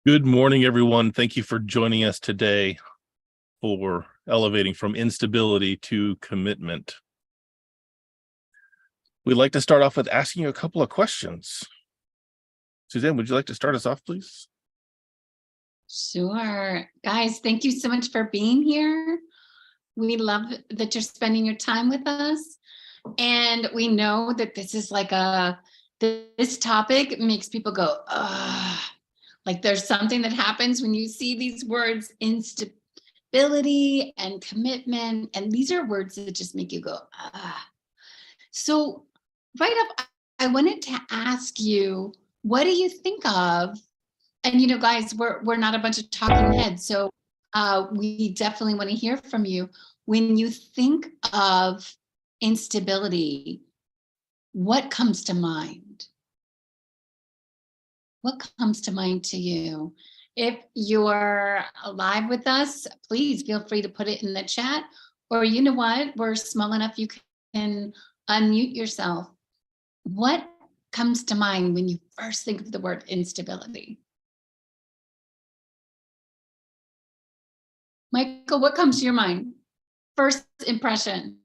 Good morning, everyone. Thank you for joining us today for elevating from instability to commitment. We'd like to start off with asking you a couple of questions. Suzanne, would you like to start us off, please? Sure. Guys, thank you so much for being here. We love that you're spending your time with us. And we know that this is this topic makes people go, ugh. Like there's something that happens when you see these words, instability and commitment. And these are words that just make you go, ugh. So right up, I wanted to ask you, what do you think of? And guys, we're not a bunch of talking heads, so we definitely want to hear from you. When you think of instability, what comes to mind? What comes to mind to you? If you're live with us, please feel free to put it in the chat. Or you know what? We're small enough you can unmute yourself. What comes to mind when you first think of the word instability? Michael, what comes to your mind? First impression.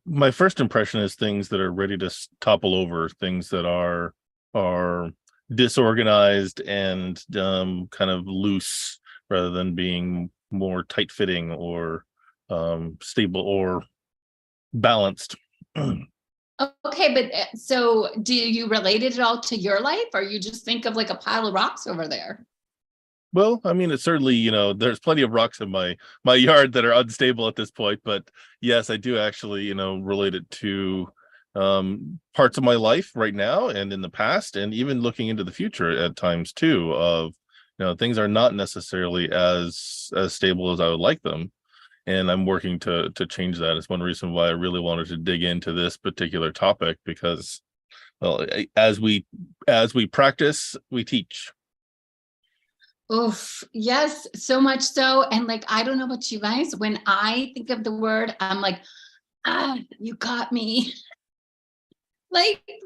My first impression is things that are ready to topple over, things that are disorganized and kind of loose rather than being more tight-fitting or stable or balanced. Okay, but so do you relate it at all to your life, or you just think of like a pile of rocks over there? Well, I mean, it's certainly, there's plenty of rocks in my yard that are unstable at this point, but yes, I do actually, relate it to parts of my life right now and in the past, and even looking into the future at times too, of, things are not necessarily as stable as I would like them. And I'm working to change that. It's one reason why I really wanted to dig into this particular topic, because, well, as we practice, we teach. Oof, yes, so much so. And I don't know about you guys, when I think of the word, I'm like, you got me.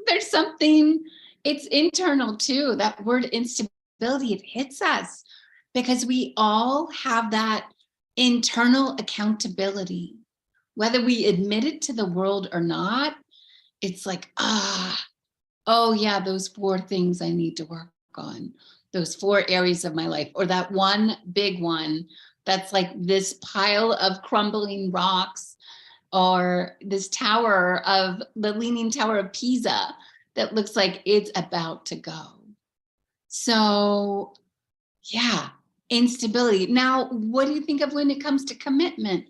There's something, it's internal too. That word instability, it hits us because we all have that internal accountability. Whether we admit it to the world or not, it's like, oh yeah, those 4 things I need to work on. Those 4 areas of my life, or that one big one that's like this pile of crumbling rocks, or this the Leaning Tower of Pisa that looks like it's about to go. So yeah, instability. Now, what do you think of when it comes to commitment?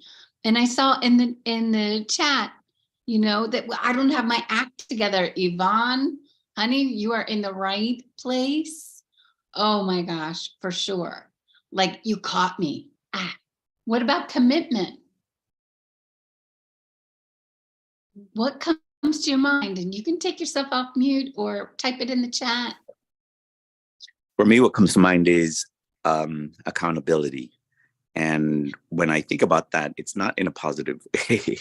And I saw in the chat, that I don't have my act together. Yvonne, honey, you are in the right place. Oh my gosh, for sure. You caught me. What about commitment? What comes to your mind? And you can take yourself off mute or type it in the chat. For me, what comes to mind is accountability. And when I think about that, it's not in a positive way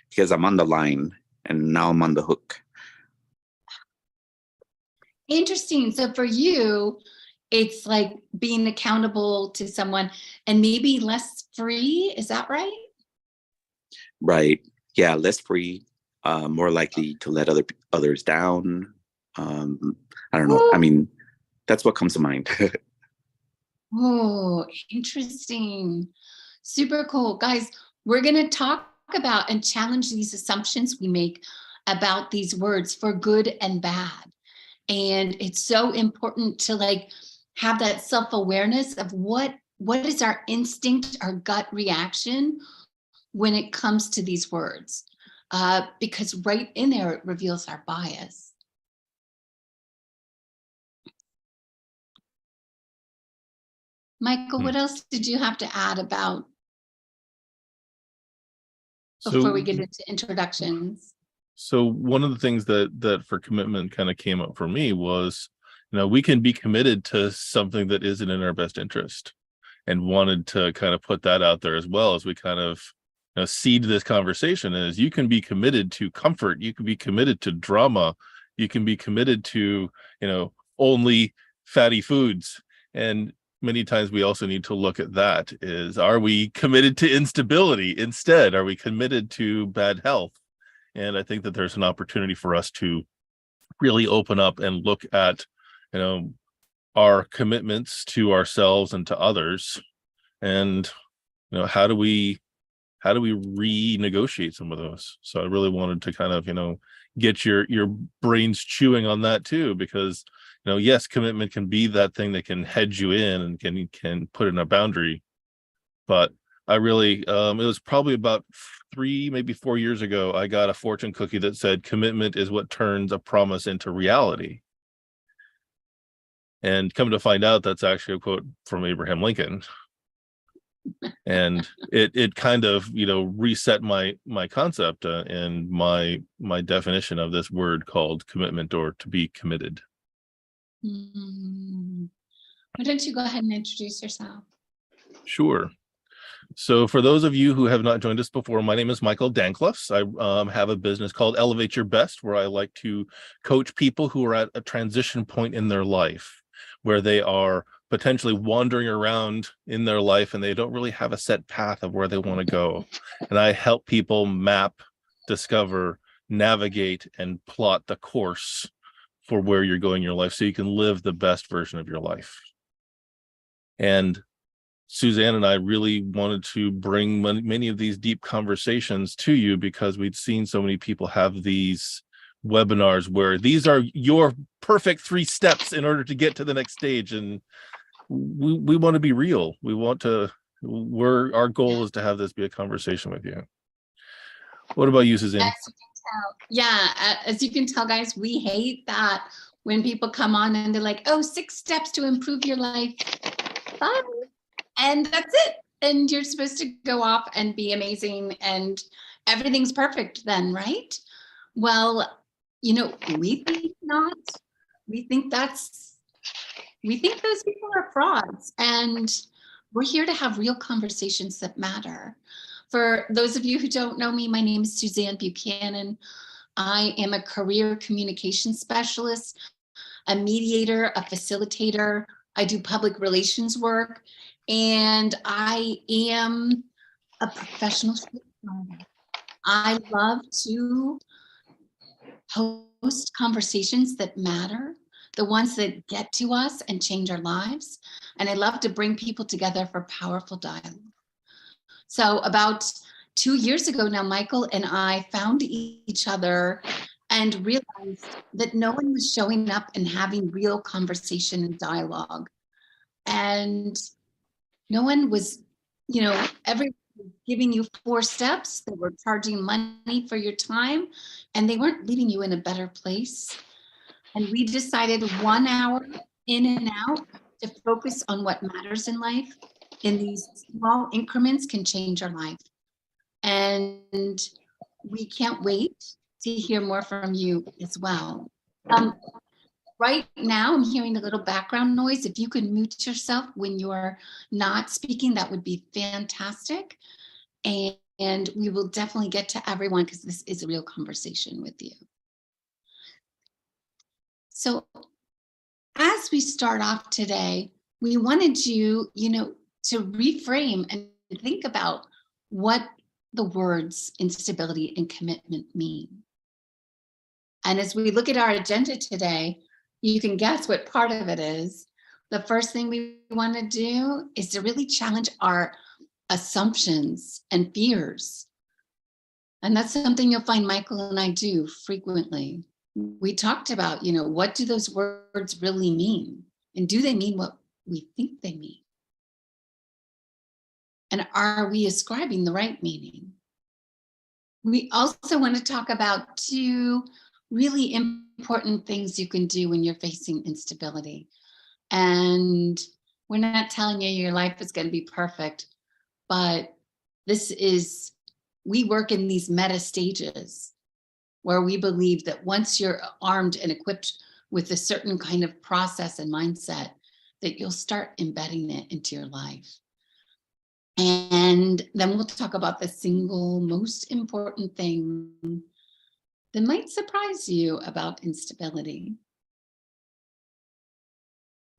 because I'm on the line and now I'm on the hook. Interesting. So for you, it's like being accountable to someone and maybe less free. Is that right? Right. Yeah, less free, more likely to let others down. I don't know. I mean, that's what comes to mind. Oh, interesting. Super cool. Guys, we're going to talk about and challenge these assumptions we make about these words for good and bad. And it's so important to have that self-awareness of what is our instinct, our gut reaction when it comes to these words. Because right in there, it reveals our bias. Michael, what else did you have to add about before we get into introductions? So one of the things that for commitment kind of came up for me was, we can be committed to something that isn't in our best interest, and wanted to kind of put that out there as well as we kind of seed this conversation. Is you can be committed to comfort, you can be committed to drama, you can be committed to only fatty foods, And many times we also need to look at that is, are we committed to instability instead? Are we committed to bad health? And I think that there's an opportunity for us to really open up and look at, our commitments to ourselves and to others. And, how do we renegotiate some of those? So I really wanted to kind of, get your brains chewing on that too, because, yes, commitment can be that thing that can hedge you in and can put in a boundary. But I really, it was probably about 3, maybe 4 years ago, I got a fortune cookie that said commitment is what turns a promise into reality. And come to find out, that's actually a quote from Abraham Lincoln. And it kind of, reset my concept and my definition of this word called commitment, or to be committed. Why don't you go ahead and introduce yourself? Sure. So for those of you who have not joined us before, my name is Michael Dankloffs. I have a business called Elevate Your Best, where I like to coach people who are at a transition point in their life, where they are potentially wandering around in their life and they don't really have a set path of where they want to go. And I help people map, discover, navigate, and plot the course for where you're going in your life so you can live the best version of your life. And Suzanne and I really wanted to bring many of these deep conversations to you because we'd seen so many people have these webinars where these are your perfect 3 steps in order to get to the next stage. And we want to be real. Our goal is to have this be a conversation with you. What about you, Suzanne? As you can tell, as you can tell, guys, we hate that when people come on and they're like, oh, 6 steps to improve your life. Bye. And that's it. And you're supposed to go off and be amazing and everything's perfect then, right? Well, we think not. We think those people are frauds. And we're here to have real conversations that matter. For those of you who don't know me, my name is Suzanne Buchanan. I am a career communication specialist, a mediator, a facilitator. I do public relations work. And I am a professional speaker. I love to host conversations that matter, the ones that get to us and change our lives. And I love to bring people together for powerful dialogue. So about 2 years ago now, Michael and I found each other and realized that no one was showing up and having real conversation and dialogue. And no one was, everyone was giving you 4 steps. They were charging money for your time, and they weren't leaving you in a better place. And we decided 1 hour in and out to focus on what matters in life. In these small increments can change our life. And we can't wait to hear more from you as well. Right now, I'm hearing a little background noise. If you could mute yourself when you're not speaking, that would be fantastic. And we will definitely get to everyone because this is a real conversation with you. So as we start off today, we wanted you, to reframe and think about what the words instability and commitment mean. And as we look at our agenda today, you can guess what part of it is. The first thing we want to do is to really challenge our assumptions and fears. And that's something you'll find Michael and I do frequently. We talked about, what do those words really mean? And do they mean what we think they mean? And are we ascribing the right meaning? We also want to talk about 2 really important things you can do when you're facing instability. And we're not telling you your life is going to be perfect, but we work in these meta stages where we believe that once you're armed and equipped with a certain kind of process and mindset, that you'll start embedding it into your life. And then we'll talk about the single most important thing that might surprise you about instability.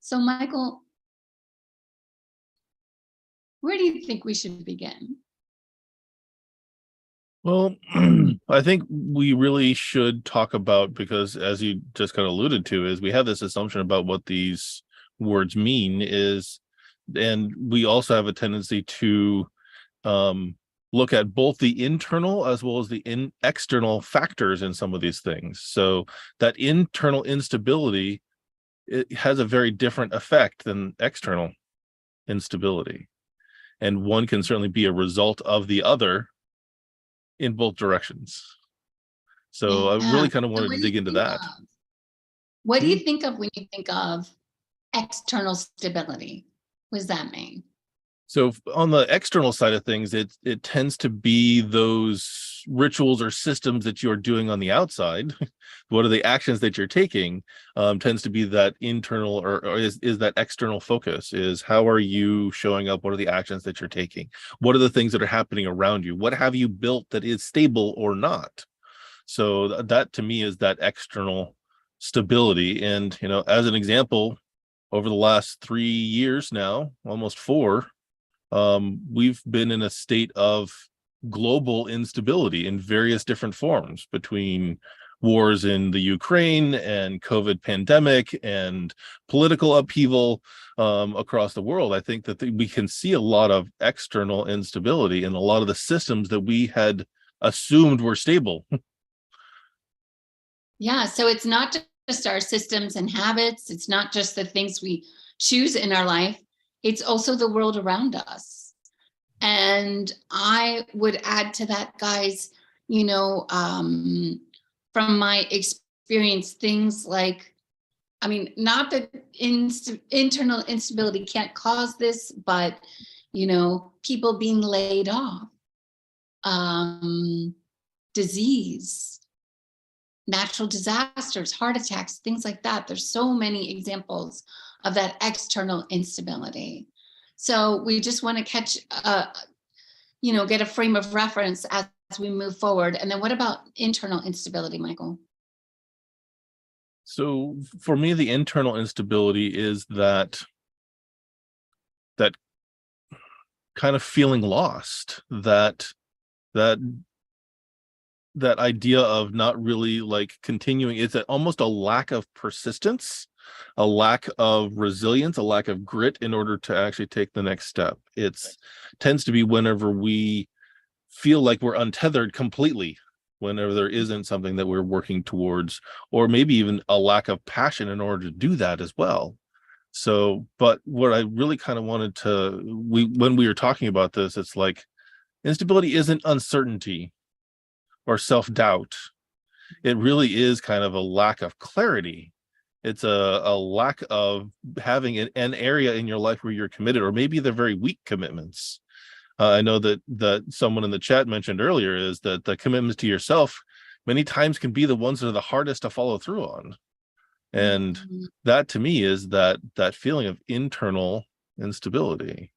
So Michael, Where do you think we should begin? Well, I think we really should talk about, because as you just kind of alluded to, is we have this assumption about what these words mean is, and we also have a tendency to look at both the internal as well as the external factors in some of these things. So that internal instability, it has a very different effect than external instability. And one can certainly be a result of the other in both directions. So I Yeah. really kind of So wanted what to do you dig into think that. of? What do Hmm. you think of when you think of external stability? What does that mean? So on the external side of things, it tends to be those rituals or systems that you're doing on the outside. What are the actions that you're taking? Tends to be that internal, or is that external focus, is how are you showing up? What are the actions that you're taking? What are the things that are happening around you? What have you built that is stable or not? So that to me is that external stability. And, as an example, over the last 3 years now, almost four, we've been in a state of global instability in various different forms, between wars in the Ukraine and COVID pandemic and political upheaval across the world. I think that we can see a lot of external instability in a lot of the systems that we had assumed were stable. Yeah, so it's not just our systems and habits, it's not just the things we choose in our life, it's also the world around us. And I would add to that, guys, from my experience, things like, I mean, not that internal instability can't cause this, but, people being laid off, um, disease, natural disasters, heart attacks, things like that. There's so many examples of that external instability. So we just want to get a frame of reference as we move forward. And then what about internal instability, Michael? So for me, the internal instability is that kind of feeling lost, that that idea of not really like continuing. It's almost a lack of persistence, a lack of resilience, a lack of grit in order to actually take the next step. It's tends to be whenever we feel like we're untethered completely, whenever there isn't something that we're working towards, or maybe even a lack of passion in order to do that as well. So, but what I really kind of wanted to, when we were talking about this, it's like instability isn't uncertainty or self-doubt. It really is kind of a lack of clarity. It's a lack of having an area in your life where you're committed, or maybe they're very weak commitments. I know that someone in the chat mentioned earlier is that the commitments to yourself many times can be the ones that are the hardest to follow through on. And Mhm. that to me is that feeling of internal instability.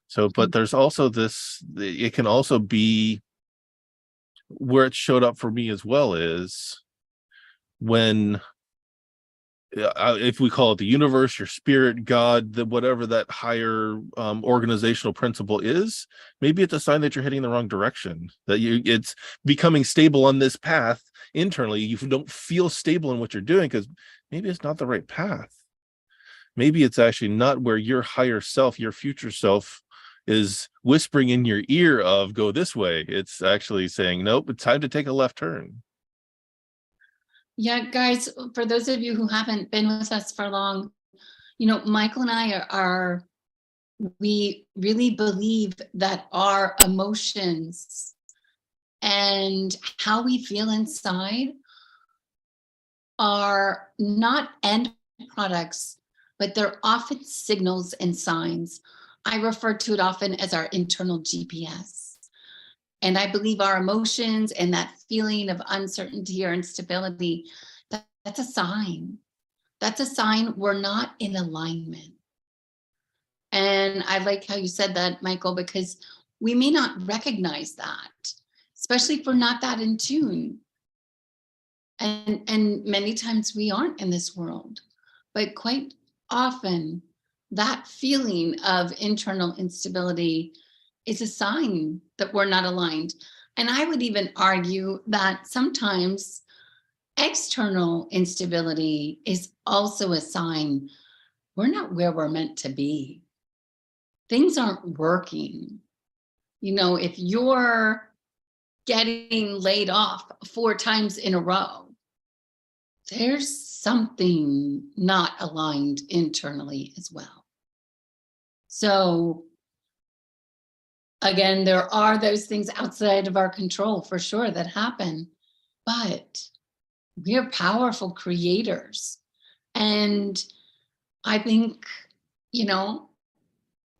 So, but there's also this, it can also be where it showed up for me as well, is when, if we call it the universe, your spirit, God, whatever that higher organizational principle is, maybe it's a sign that you're heading in the wrong direction, that it's becoming stable on this path internally. You don't feel stable in what you're doing because maybe it's not the right path. Maybe it's actually not where your higher self, your future self, is whispering in your ear of go this way. It's actually saying, nope, it's time to take a left turn. Yeah, guys, for those of you who haven't been with us for long, Michael and I are we really believe that our emotions and how we feel inside are not end products, but they're often signals and signs. I refer to it often as our internal GPS. And I believe our emotions and that feeling of uncertainty or instability, that's a sign. That's a sign we're not in alignment. And I like how you said that, Michael, because we may not recognize that, especially if we're not that in tune. And many times we aren't in this world, but quite often that feeling of internal instability is a sign that we're not aligned. And I would even argue that sometimes external instability is also a sign we're not where we're meant to be. Things aren't working. You know, if you're getting laid off 4 times in a row, there's something not aligned internally as well. So again, there are those things outside of our control for sure that happen, but we're powerful creators. And I think, you know,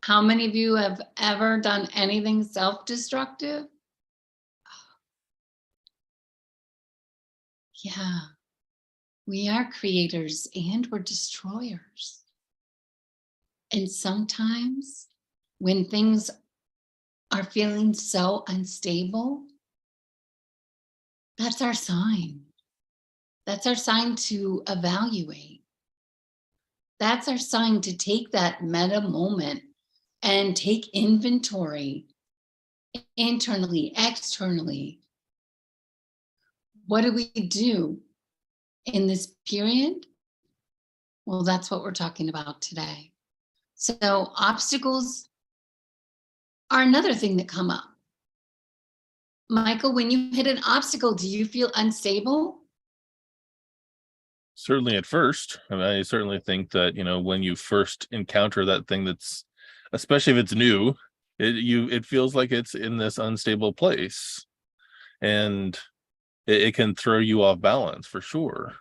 how many of you have ever done anything self-destructive? Yeah, we are creators and we're destroyers. And sometimes when things are feeling so unstable, that's our sign. That's our sign to evaluate. That's our sign to take that meta moment and take inventory internally, externally. What do we do in this period? Well, that's what we're talking about today. So obstacles are another thing that come up. Michael, when you hit an obstacle, do you feel unstable? Certainly at first. And I certainly think that, you know, when you first encounter that thing that's, especially if it's new, it feels like it's in this unstable place. And it can throw you off balance for sure.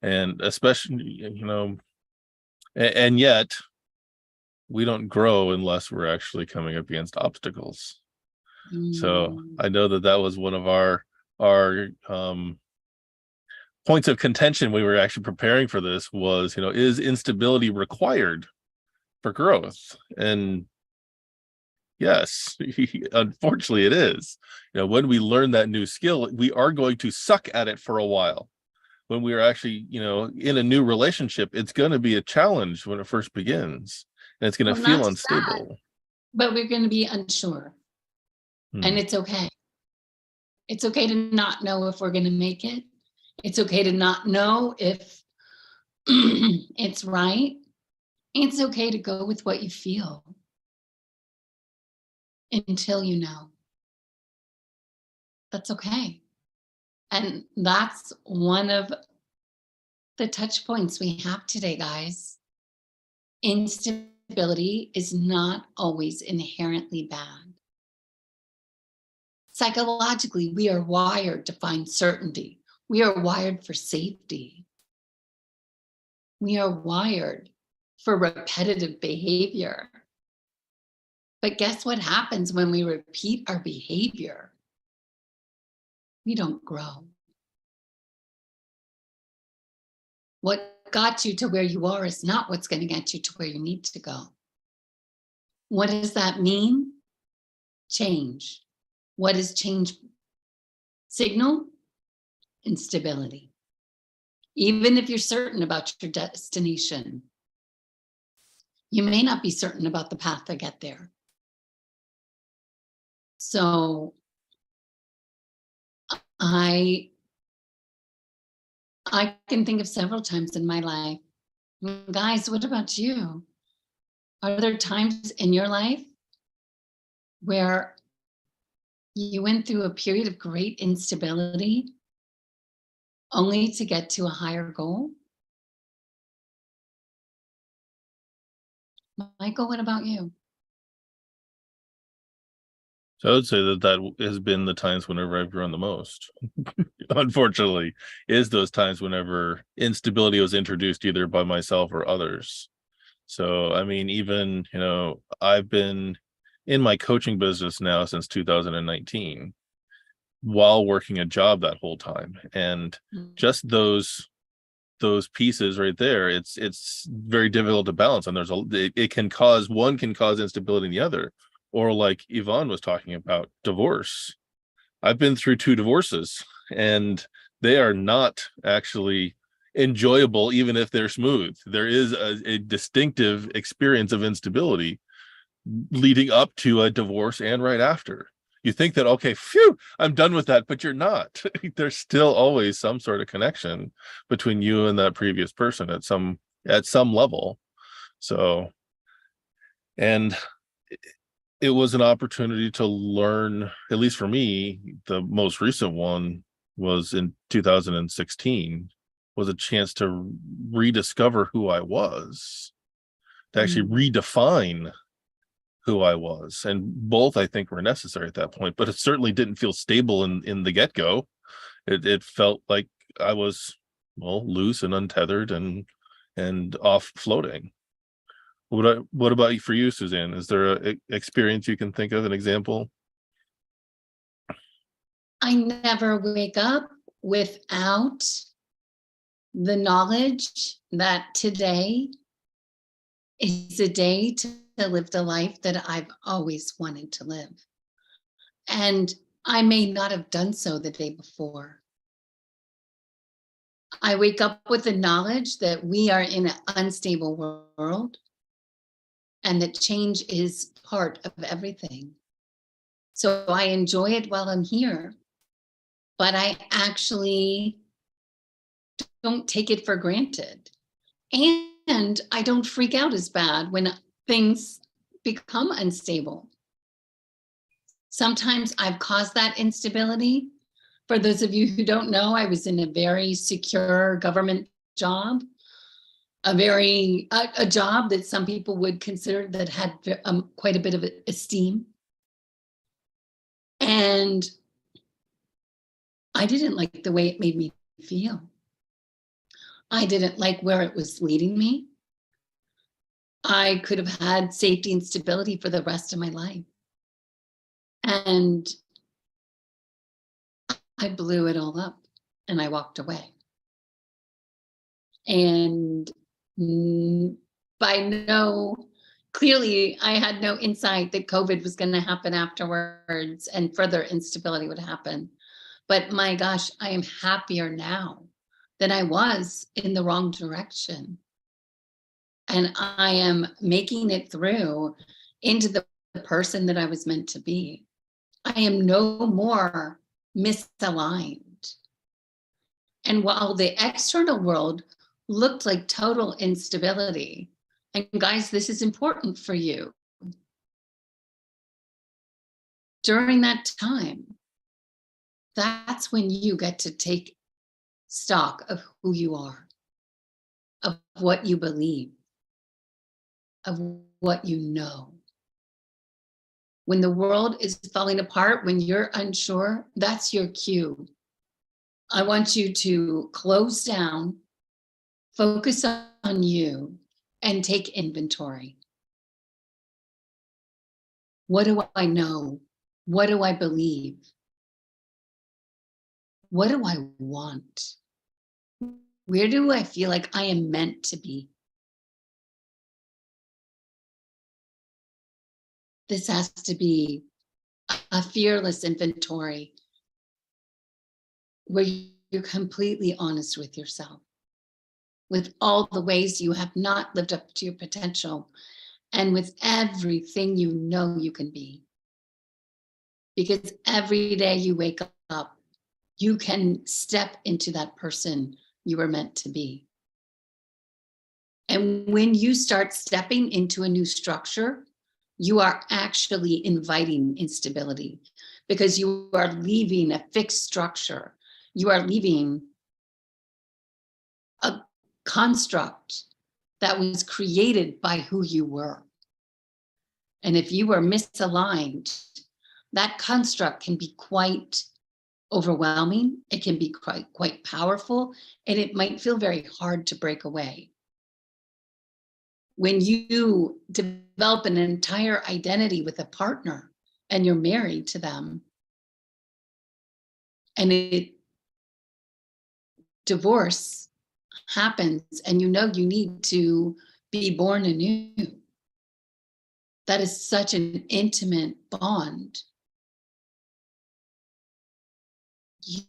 And especially, you know, and yet we don't grow unless we're actually coming up against obstacles. So I know that that was one of our points of contention we were actually preparing for this was, you know, is instability required for growth? And yes, unfortunately it is. You know, when we learn that new skill, we are going to suck at it for a while. When we are actually, you know, in a new relationship, it's going to be a challenge when it first begins, and it's going to feel unstable. But we're going to be unsure. And it's okay. It's okay to not know if we're going to make it. It's okay to not know if it's right. It's okay to go with what you feel until you know. That's okay. And that's one of the touch points we have today, guys. Instability is not always inherently bad. Psychologically, we are wired to find certainty. We are wired for safety. We are wired for repetitive behavior. But guess what happens when we repeat our behavior? We don't grow. What got you to where you are is not what's going to get you to where you need to go. What does that mean? Change. What does change signal? Instability. Even if you're certain about your destination, you may not be certain about the path to get there. So I can think of several times in my life. Guys, what about you? Are there times in your life where you went through a period of great instability only to get to a higher goal? Michael, what about you? So I would say that that has been the times whenever I've grown the most. Unfortunately, is those times whenever instability was introduced either by myself or others. So, I mean, even, you know, I've been in my coaching business now since 2019 while working a job that whole time. And just those pieces right there, it's very difficult to balance. And it can cause, one can cause instability in the other. Or like Yvonne was talking about, divorce. I've been through 2 divorces, and they are not actually enjoyable, even if they're smooth. There is a distinctive experience of instability leading up to a divorce and right after. You think that, okay, phew, I'm done with that, but you're not. There's still always some sort of connection between you and that previous person at some level. So, and it was an opportunity to learn, at least for me, the most recent one was in 2016, was a chance to rediscover who I was, to actually redefine who I was. And both, I think, were necessary at that point, but it certainly didn't feel stable in the get-go. It felt like I was, well, loose and untethered and off floating. What about for you, Suzanne? Is there a experience you can think of, an example? I never wake up without the knowledge that today is a day to live the life that I've always wanted to live. And I may not have done so the day before. I wake up with the knowledge that we are in an unstable world and that change is part of everything. So I enjoy it while I'm here, but I actually don't take it for granted. And I don't freak out as bad when things become unstable. Sometimes I've caused that instability. For those of you who don't know, I was in a very secure government job, a job that some people would consider that had quite a bit of esteem. And I didn't like the way it made me feel. I didn't like where it was leading me. I could have had safety and stability for the rest of my life. And I blew it all up and I walked away. And clearly I had no insight that COVID was going to happen afterwards and further instability would happen. But my gosh, I am happier now than I was in the wrong direction. And I am making it through into the person that I was meant to be. I am no more misaligned. And while the external world looked like total instability, and guys, this is important for you. During that time, that's when you get to take stock of who you are, of what you believe, of what you know. When the world is falling apart, when you're unsure, that's your cue. I want you to close down, focus on you, and take inventory. What do I know? What do I believe? What do I want? Where do I feel like I am meant to be? This has to be a fearless inventory where you're completely honest with yourself, with all the ways you have not lived up to your potential, and with everything you know you can be. Because every day you wake up, you can step into that person you were meant to be. And when you start stepping into a new structure, you are actually inviting instability because you are leaving a fixed structure. You are leaving a construct that was created by who you were. And if you were misaligned, that construct can be quite overwhelming. It can be quite powerful, and it might feel very hard to break away. When you develop an entire identity with a partner and you're married to them, and divorce happens and you know you need to be born anew, that is such an intimate bond.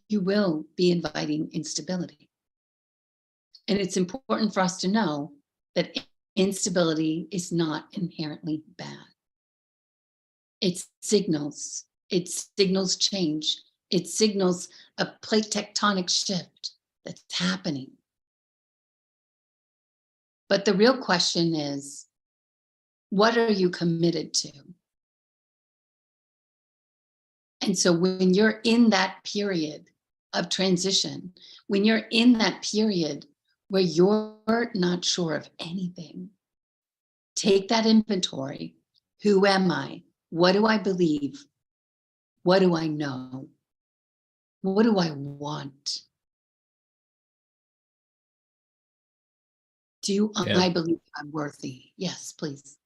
You will be inviting instability. And it's important for us to know that instability is not inherently bad. It signals change. It signals a plate tectonic shift that's happening. But the real question is, what are you committed to? And so when you're in that period of transition, when you're in that period where you're not sure of anything, take that inventory. Who am I? What do I believe? What do I know? What do I want? I believe I'm worthy? Yes, please.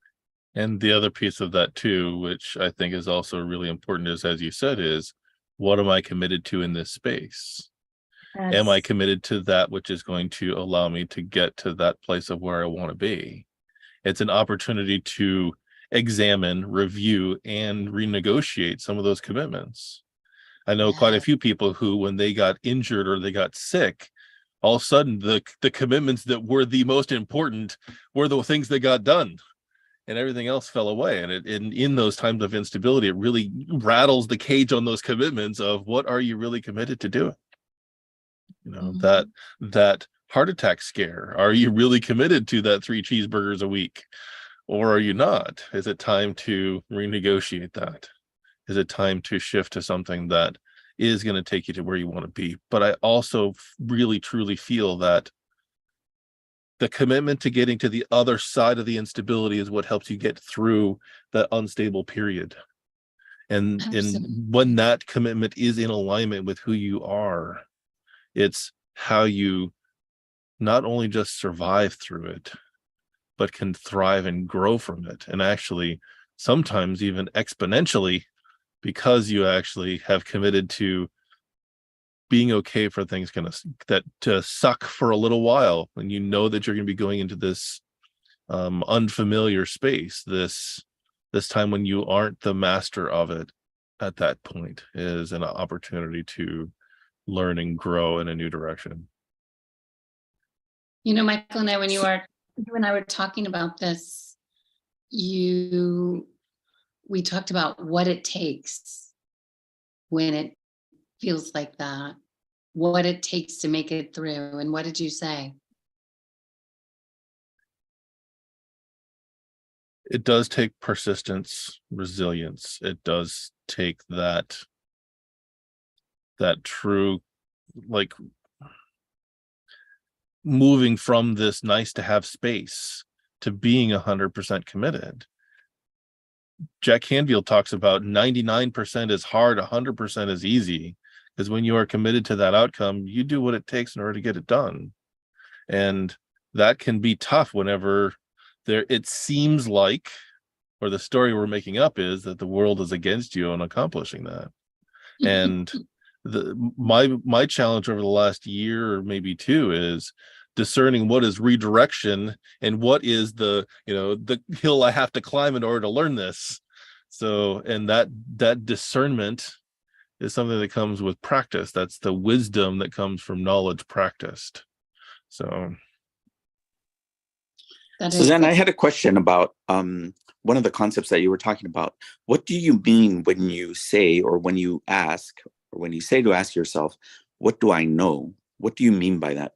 And the other piece of that too, which I think is also really important, is, as you said, is what am I committed to in this space? Yes. Am I committed to that which is going to allow me to get to that place of where I want to be? It's an opportunity to examine, review, and renegotiate some of those commitments. I know quite a few people who, when they got injured or they got sick, all of a sudden the commitments that were the most important were the things that got done, and everything else fell away. And in those times of instability, it really rattles the cage on those commitments of what are you really committed to doing? You know, that heart attack scare, are you really committed to that 3 cheeseburgers a week, or are you not? Is it time to renegotiate that? Is it time to shift to something that is going to take you to where you want to be? But I also really truly feel that the commitment to getting to the other side of the instability is what helps you get through that unstable period. And when that commitment is in alignment with who you are, it's how you not only just survive through it, but can thrive and grow from it. And actually, sometimes even exponentially, because you actually have committed to being okay for things to suck for a little while, and you know that you're going to be going into this unfamiliar space, this time when you aren't the master of it. At that point is an opportunity to learn and grow in a new direction. You know, Michael and I, when you and I were talking about this, we talked about what it takes when it feels like that, what it takes to make it through. And what did you say? It does take persistence, resilience. It does take that true, like, moving from this nice to have space to being 100% committed. Jack Canfield talks about 99% is hard, 100% is easy, because when you are committed to that outcome, you do what it takes in order to get it done. And that can be tough whenever it seems like, or the story we're making up is that the world is against you on accomplishing that. And my challenge over the last year or maybe 2 is discerning what is redirection and what is the hill I have to climb in order to learn this. So, and that discernment is something that comes with practice. That's the wisdom that comes from knowledge practiced. So then I had a question about one of the concepts that you were talking about. What do you mean when you say, or when you ask, or when you say to ask yourself, what do I know? What do you mean by that?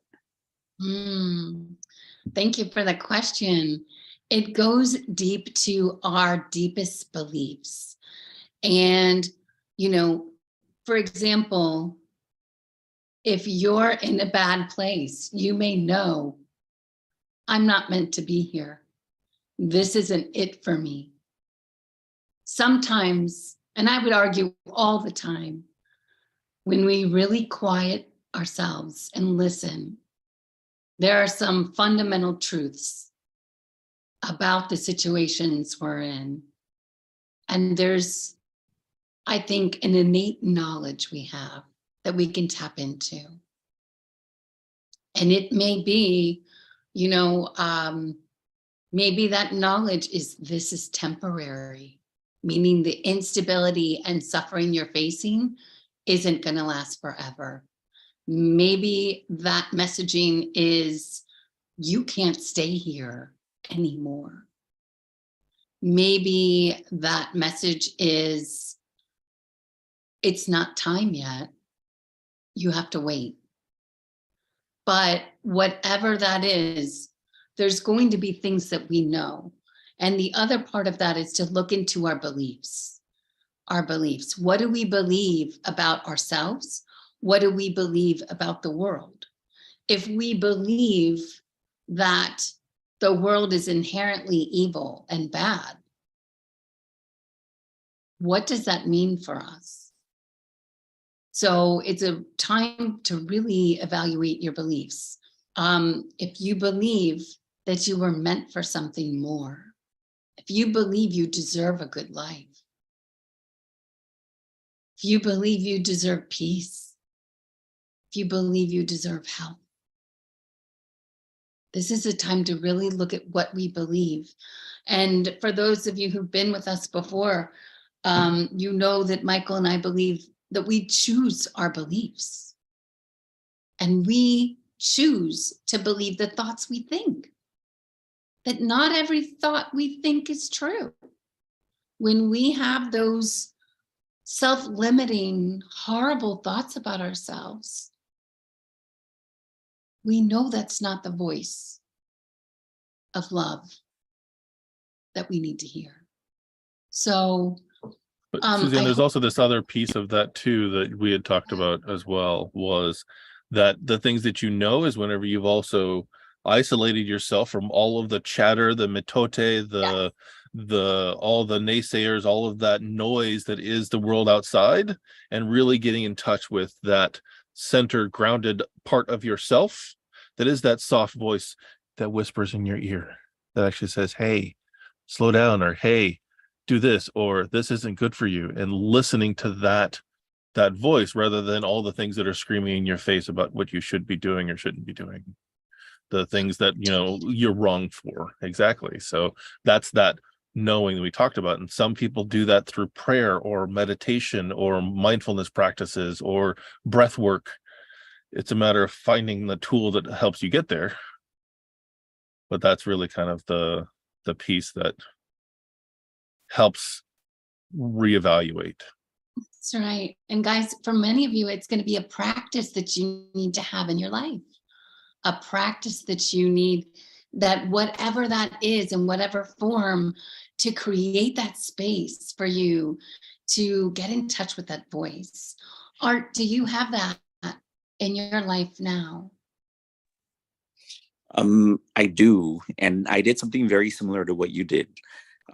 Thank you for the question. It goes deep to our deepest beliefs. And, for example, if you're in a bad place, you may know, I'm not meant to be here. This isn't it for me. Sometimes, and I would argue all the time, when we really quiet ourselves and listen, there are some fundamental truths about the situations we're in. And there's, I think, an innate knowledge we have that we can tap into. And it may be, maybe that knowledge is, this is temporary, meaning the instability and suffering you're facing isn't going to last forever. Maybe that messaging is, you can't stay here anymore. Maybe that message is, it's not time yet. You have to wait. But whatever that is, there's going to be things that we know. And the other part of that is to look into our beliefs. Our beliefs. What do we believe about ourselves? What do we believe about the world? If we believe that the world is inherently evil and bad, what does that mean for us? So it's a time to really evaluate your beliefs. If you believe that you were meant for something more, if you believe you deserve a good life, if you believe you deserve peace, if you believe you deserve health, this is a time to really look at what we believe. And for those of you who've been with us before, you know that Michael and I believe that we choose our beliefs. And we choose to believe the thoughts we think. That not every thought we think is true. When we have those self-limiting, horrible thoughts about ourselves, we know that's not the voice of love that we need to hear. So, But Suzanne, there's also this other piece of that too that we had talked about as well, was that the things that you know is whenever you've also isolated yourself from all of the chatter, the mitote, the all the naysayers, all of that noise that is the world outside, and really getting in touch with that centered, grounded part of yourself that is that soft voice that whispers in your ear that actually says, hey, slow down, or hey, do this, or this isn't good for you, and listening to that voice rather than all the things that are screaming in your face about what you should be doing or shouldn't be doing, the things that you're wrong for. Exactly. So that's that knowing that we talked about, and some people do that through prayer or meditation or mindfulness practices or breath work. It's a matter of finding the tool that helps you get there, but that's really kind of the piece that helps reevaluate. That's right. And guys, for many of you, it's going to be a practice that you need to have in your life. A practice that you need, that whatever that is, in whatever form, to create that space for you to get in touch with that voice. Art, do you have that in your life now? I do. And I did something very similar to what you did.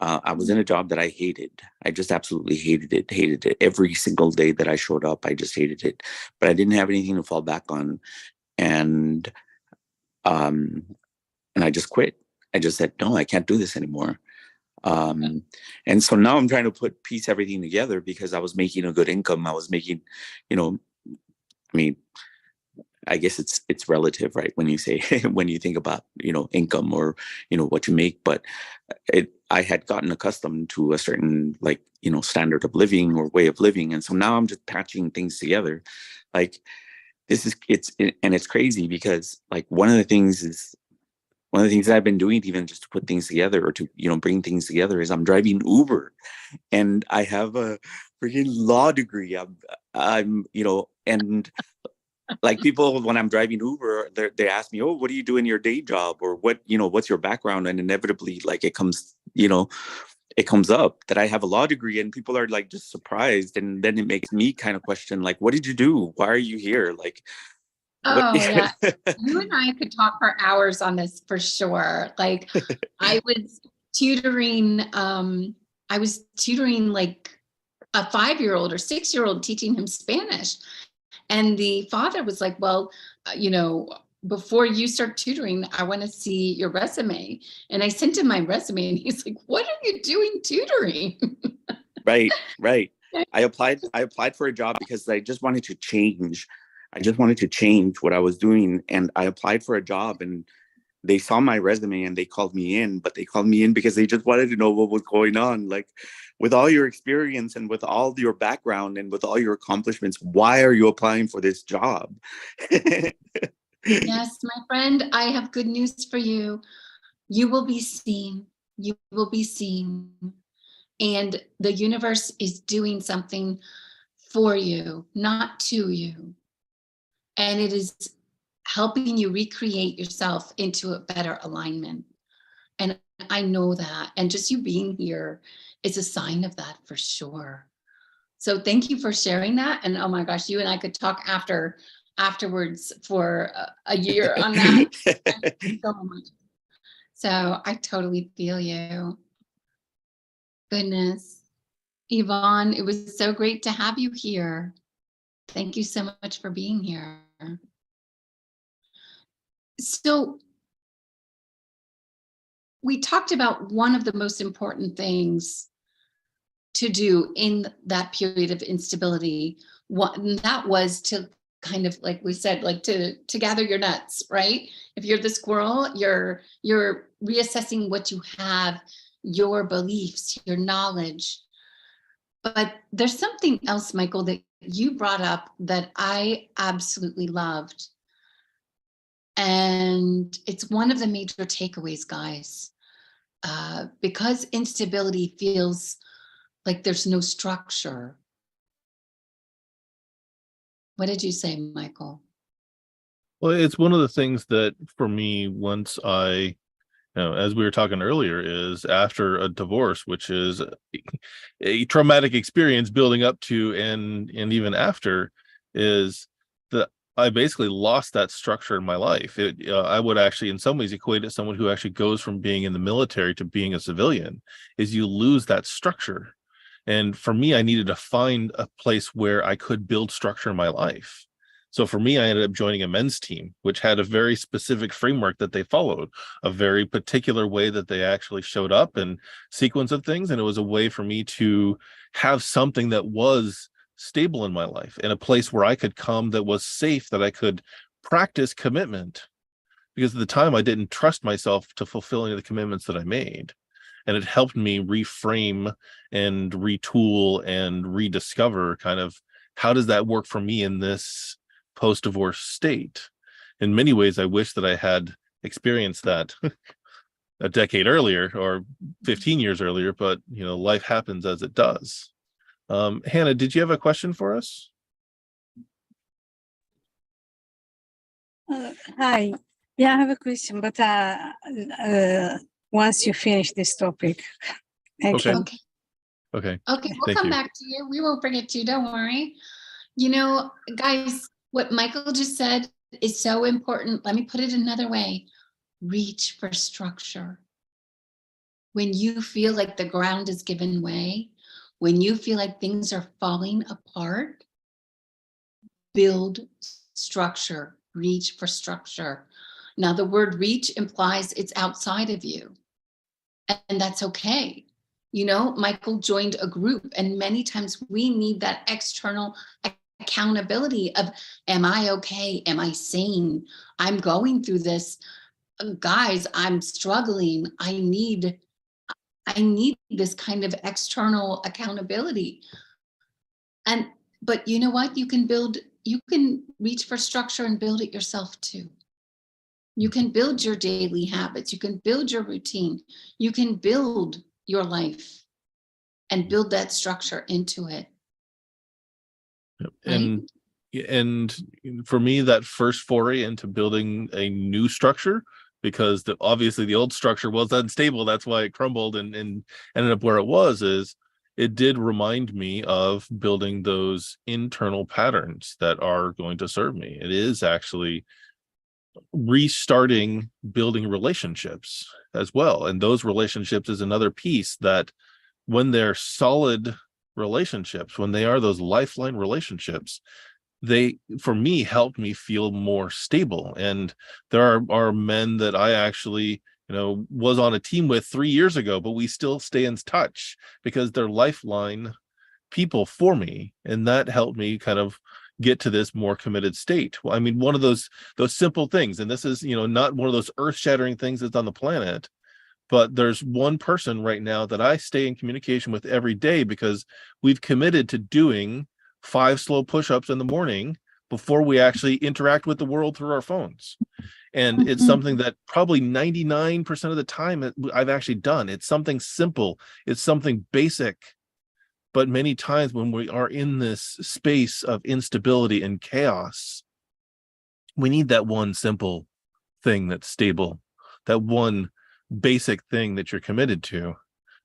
I was in a job that I hated. I just absolutely hated it. Every single day that I showed up, I just hated it. But I didn't have anything to fall back on. And I just quit. I just said, no, I can't do this anymore. And so now I'm trying to piece everything together, because I was making a good income. I was making, I mean, I guess it's relative, right? When you say, when you think about, income or, what you make, but I had gotten accustomed to a certain, standard of living or way of living. And so now I'm just patching things together. Like it's crazy, because one of the things that I've been doing, even just to put things together or to, bring things together, is I'm driving Uber, and I have a freaking law degree. I'm and people, when I'm driving Uber, they ask me, oh, what do you do in your day job? Or what's your background? And inevitably, it comes up that I have a law degree, and people are just surprised. And then it makes me kind of question, what did you do? Why are you here? Oh, yeah. You and I could talk for hours on this for sure. I was tutoring, a 5-year-old or 6-year-old, teaching him Spanish. And the father was like, well, before you start tutoring, I want to see your resume. And I sent him my resume, and he's like, what are you doing tutoring? Right. I applied for a job because I just wanted to change. I just wanted to change what I was doing. And I applied for a job, and they saw my resume and they called me in, but they called me in because they just wanted to know what was going on. with all your experience and with all your background and with all your accomplishments, why are you applying for this job? Yes, my friend, I have good news for you. You will be seen. You will be seen. And the universe is doing something for you, not to you. And it is helping you recreate yourself into a better alignment. And I know that. And just you being here is a sign of that for sure. So thank you for sharing that. And oh my gosh, you and I could talk afterwards for a year on that. So much. So I totally feel you. Goodness. Yvonne, it was so great to have you here. Thank you so much for being here. So we talked about one of the most important things to do in that period of instability. That was to kind of, like we said, like to gather your nuts, right? If you're the squirrel, you're reassessing what you have, your beliefs, your knowledge. But there's something else, Michael, that you brought up that I absolutely loved. And it's one of the major takeaways, guys. Because instability feels like there's no structure. What did you say, Michael? Well, it's one of the things that for me, once I, as we were talking earlier, is after a divorce, which is a traumatic experience building up to and even after, is that I basically lost that structure in my life. I would actually, in some ways, equate it to someone who actually goes from being in the military to being a civilian, is you lose that structure. And for me, I needed to find a place where I could build structure in my life. So for me, I ended up joining a men's team, which had a very specific framework that they followed, a very particular way that they actually showed up and sequence of things. And it was a way for me to have something that was stable in my life, in a place where I could come that was safe, that I could practice commitment. Because at the time, I didn't trust myself to fulfill any of the commitments that I made. And it helped me reframe and retool and rediscover kind of how does that work for me in this post-divorce state. In many ways, I wish that I had experienced that a decade earlier or 15 years earlier, but life happens as it does. Hannah, did you have a question for us? Hi. Yeah, I have a question, but once you finish this topic. Okay. Okay. Okay. Okay, we'll Thank come you. back to you. We won't forget you. Don't worry. Guys, what Michael just said is so important. Let me put it another way. Reach for structure. When you feel like the ground is given way, when you feel like things are falling apart, build structure, reach for structure. Now, the word reach implies it's outside of you, and that's okay. Michael joined a group, and many times we need that external accountability of, am I okay? Am I sane? I'm going through this. Guys, I'm struggling. I need this kind of external accountability. But you know what? You can reach for structure and build it yourself too. You can build your daily habits. You can build your routine. You can build your life and build that structure into it. And for me, that first foray into building a new structure, because obviously the old structure was unstable, that's why it crumbled and ended up where it was, is it did remind me of building those internal patterns that are going to serve me. It is actually restarting building relationships as well. And those relationships is another piece that, when they're solid relationships, when they are those lifeline relationships, they, for me, helped me feel more stable. And there are men that I actually was on a team with 3 years ago, but we still stay in touch because they're lifeline people for me, and that helped me kind of get to this more committed state. Well, I mean, one of those simple things, and this is not one of those earth-shattering things that's on the planet, But there's one person right now that I stay in communication with every day because we've committed to doing 5 slow push-ups in the morning before we actually interact with the world through our phones. And it's something that probably 99% of the time I've actually done. It's something simple. It's something basic. But many times when we are in this space of instability and chaos, we need that one simple thing that's stable, that one basic thing that you're committed to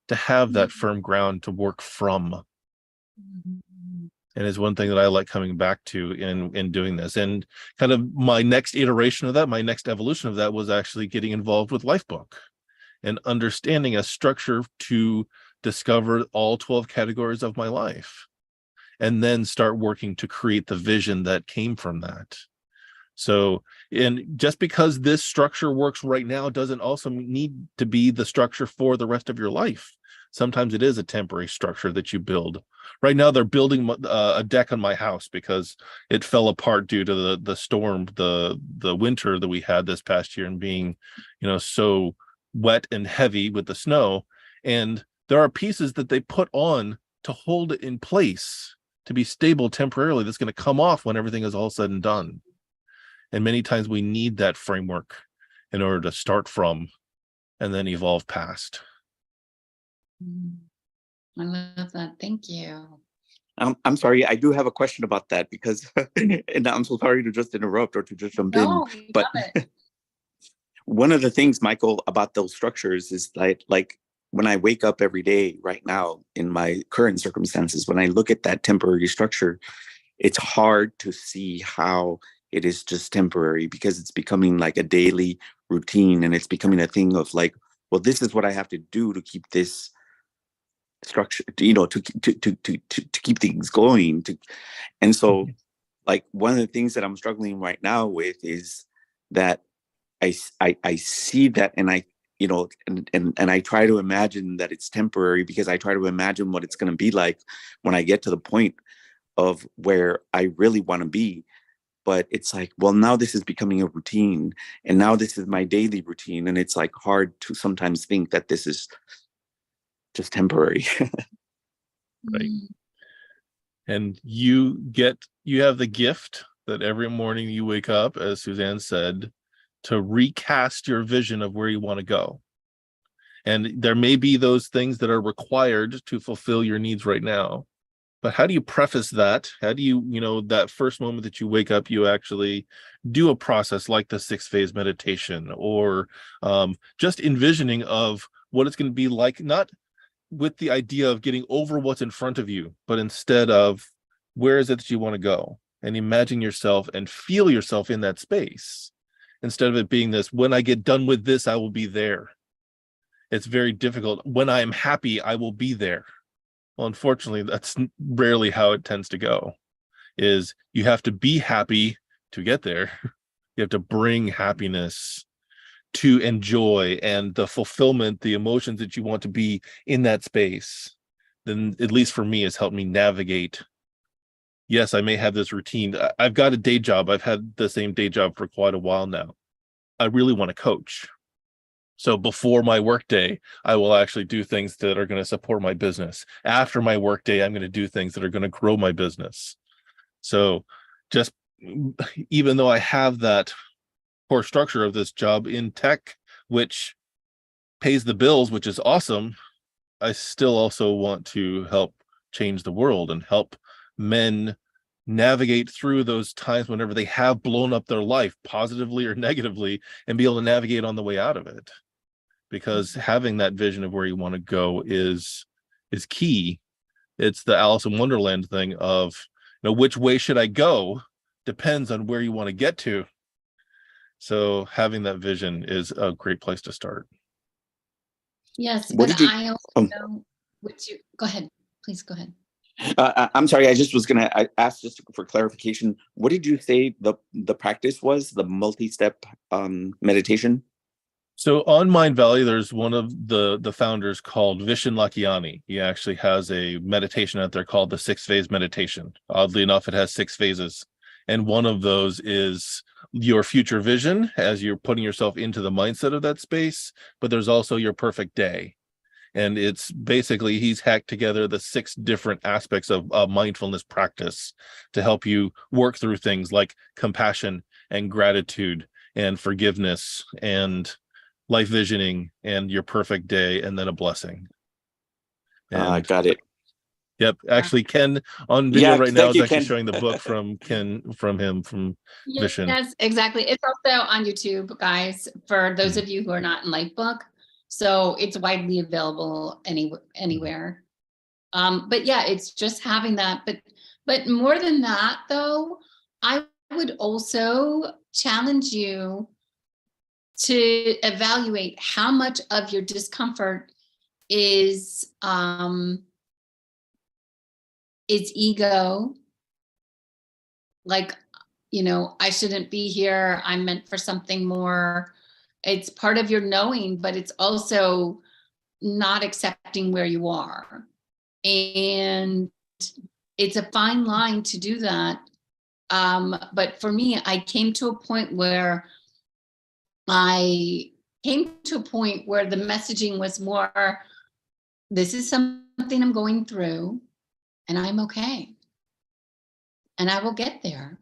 have that firm ground to work from. And is one thing that I like coming back to in doing this. And kind of my next iteration of that, my next evolution of that was actually getting involved with Lifebook and understanding a structure to discover all 12 categories of my life, and then start working to create the vision that came from that. So, and just because this structure works right now doesn't also need to be the structure for the rest of your life. Sometimes it is a temporary structure that you build. Right now, they're building a deck on my house because it fell apart due to the storm, the winter that we had this past year, and being, so wet and heavy with the snow. And there are pieces that they put on to hold it in place to be stable temporarily. That's going to come off when everything is all said and done. And many times we need that framework in order to start from and then evolve past. I love that. Thank you. I'm sorry, I do have a question about that because, and I'm so sorry to just interrupt or to just jump in. But one of the things, Michael, about those structures is like when I wake up every day right now in my current circumstances, when I look at that temporary structure, it's hard to see how it is just temporary because it's becoming like a daily routine, and it's becoming a thing of like, well, this is what I have to do to keep this structure, to keep things going. And so, like, one of the things that I'm struggling right now with is that I see that, and I, and I try to imagine that it's temporary because I try to imagine what it's going to be like when I get to the point of where I really want to be. But it's like, well, now this is becoming a routine, and now this is my daily routine. And it's like hard to sometimes think that this is just temporary. Right. And you have the gift that every morning you wake up, as Suzanne said, to recast your vision of where you want to go. And there may be those things that are required to fulfill your needs right now. But how do you preface that? How do you, that first moment that you wake up, you actually do a process like the 6-phase meditation, or just envisioning of what it's going to be like, not with the idea of getting over what's in front of you, but instead of where is it that you want to go, and imagine yourself and feel yourself in that space, instead of it being this, when I get done with this, I will be there. It's very difficult. When I am happy, I will be there. Well, unfortunately, that's rarely how it tends to go. Is you have to be happy to get there. You have to bring happiness to enjoy and the fulfillment, the emotions that you want to be in that space. Then, at least for me, has helped me navigate. Yes, I may have this routine. I've got a day job. I've had the same day job for quite a while now. I really want to coach. So before my workday, I will actually do things that are going to support my business. After my workday, I'm going to do things that are going to grow my business. So just even though I have that core structure of this job in tech, which pays the bills, which is awesome, I still also want to help change the world and help men navigate through those times whenever they have blown up their life, positively or negatively, and be able to navigate on the way out of it. Because having that vision of where you want to go is key. It's the Alice in Wonderland thing of, which way should I go depends on where you want to get to. So having that vision is a great place to start. Yes, but I also know what you, go ahead, please go ahead. I'm sorry, I just was going to ask just for clarification. What did you say the practice was, the multi-step meditation? So on Mind Valley, there's one of the founders called Vishen Lakhiani. He actually has a meditation out there called the 6-phase meditation. Oddly enough, it has 6 phases. And one of those is your future vision as you're putting yourself into the mindset of that space, but there's also your perfect day. And it's basically, he's hacked together the 6 different aspects of mindfulness practice to help you work through things like compassion and gratitude and forgiveness and life visioning and your perfect day, and then a blessing. I And got it. yep, actually, Ken on video Yeah, right now thank is you, actually Ken. showing the book from Ken, from Mission. Yes, exactly. It's also on YouTube, guys, for those of you who are not in Lightbook. So it's widely available anywhere. But yeah, it's just having that. But more than that, though, I would also challenge you to evaluate how much of your discomfort is ego, like, I shouldn't be here, I'm meant for something more. It's part of your knowing, but it's also not accepting where you are. And it's a fine line to do that. But for me, I came to a point where the messaging was more, this is something I'm going through and I'm okay. And I will get there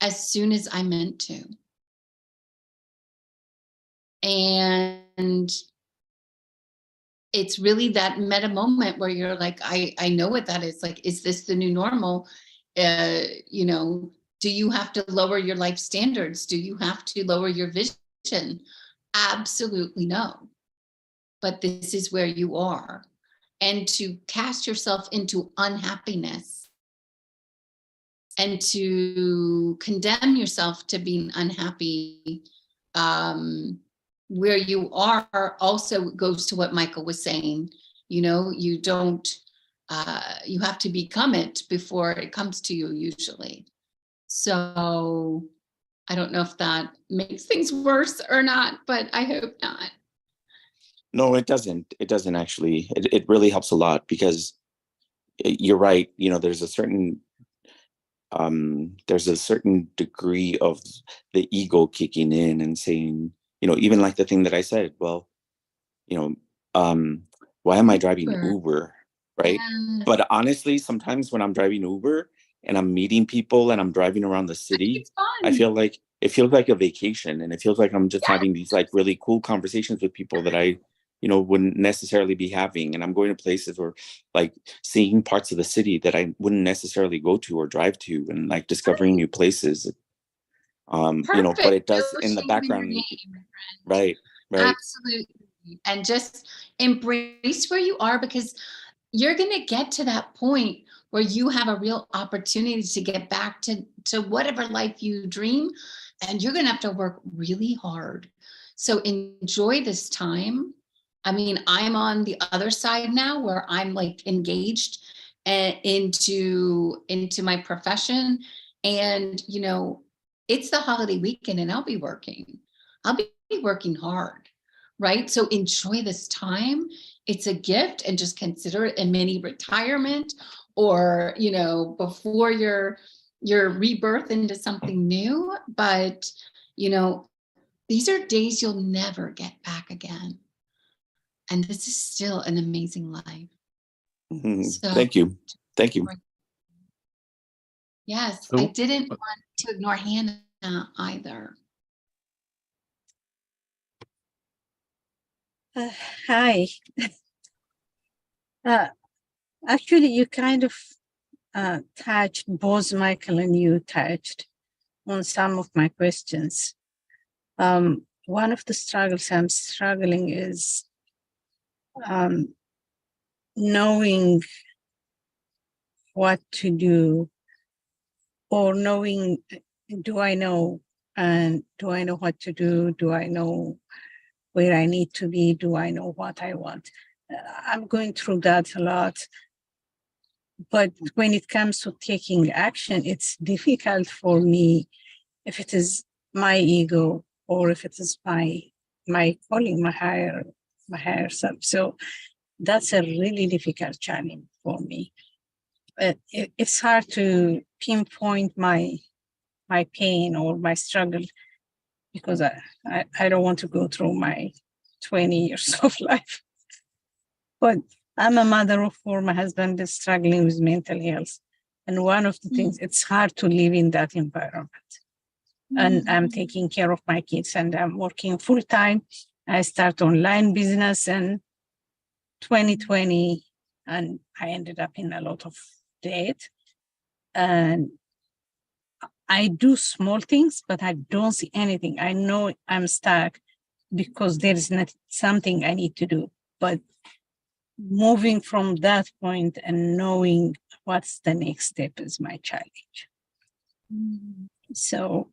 as soon as I'm meant to. And it's really that meta moment where you're like, I know what that is. Like, is this the new normal? Do you have to lower your life standards? Do you have to lower your vision? Absolutely no. But this is where you are. And to cast yourself into unhappiness and to condemn yourself to being unhappy, where you are, also goes to what Michael was saying. You don't, you have to become it before it comes to you usually. So I don't know if that makes things worse or not, but I hope not. No, it doesn't. It doesn't actually. It really helps a lot, because you're right. There's a certain degree of the ego kicking in and saying, even like the thing that I said, well, why am I driving Uber? Right. Yeah. But honestly, sometimes when I'm driving Uber and I'm meeting people and I'm driving around the city, I feel like it feels like a vacation, and it feels like I'm just having these like really cool conversations with people that I wouldn't necessarily be having. And I'm going to places or like seeing parts of the city that I wouldn't necessarily go to or drive to, and like discovering new places. But it does in the background. Right. Absolutely. And just embrace where you are, because you're going to get to that point where you have a real opportunity to get back to whatever life you dream, and you're going to have to work really hard. So enjoy this time. I mean, I'm on the other side now where I'm like engaged into my profession, and it's the holiday weekend and I'll be working hard, right? So enjoy this time. It's a gift, and just consider it a mini retirement, or before your rebirth into something new. But these are days you'll never get back again, and this is still an amazing life. So, thank you. Yes, I didn't want to ignore Hannah either. Hi. Actually, you kind of touched, both Michael and you touched on some of my questions. One of the struggles I'm struggling is knowing what to do, or knowing, do I know what to do? Do I know where I need to be? Do I know what I want? I'm going through that a lot. But when it comes to taking action, it's difficult for me if it is my ego or if it is my calling, my higher self. So that's a really difficult challenge for me. It's hard to pinpoint my my pain or my struggle, because I don't want to go through my 20 years of life. But I'm a mother of four. My husband is struggling with mental health. And one of the things, it's hard to live in that environment. And I'm taking care of my kids and I'm working full time. I start online business in 2020 and I ended up in a lot of debt. And I do small things, but I don't see anything. I know I'm stuck because there is not something I need to do. But moving from that point and knowing what's the next step is my challenge. So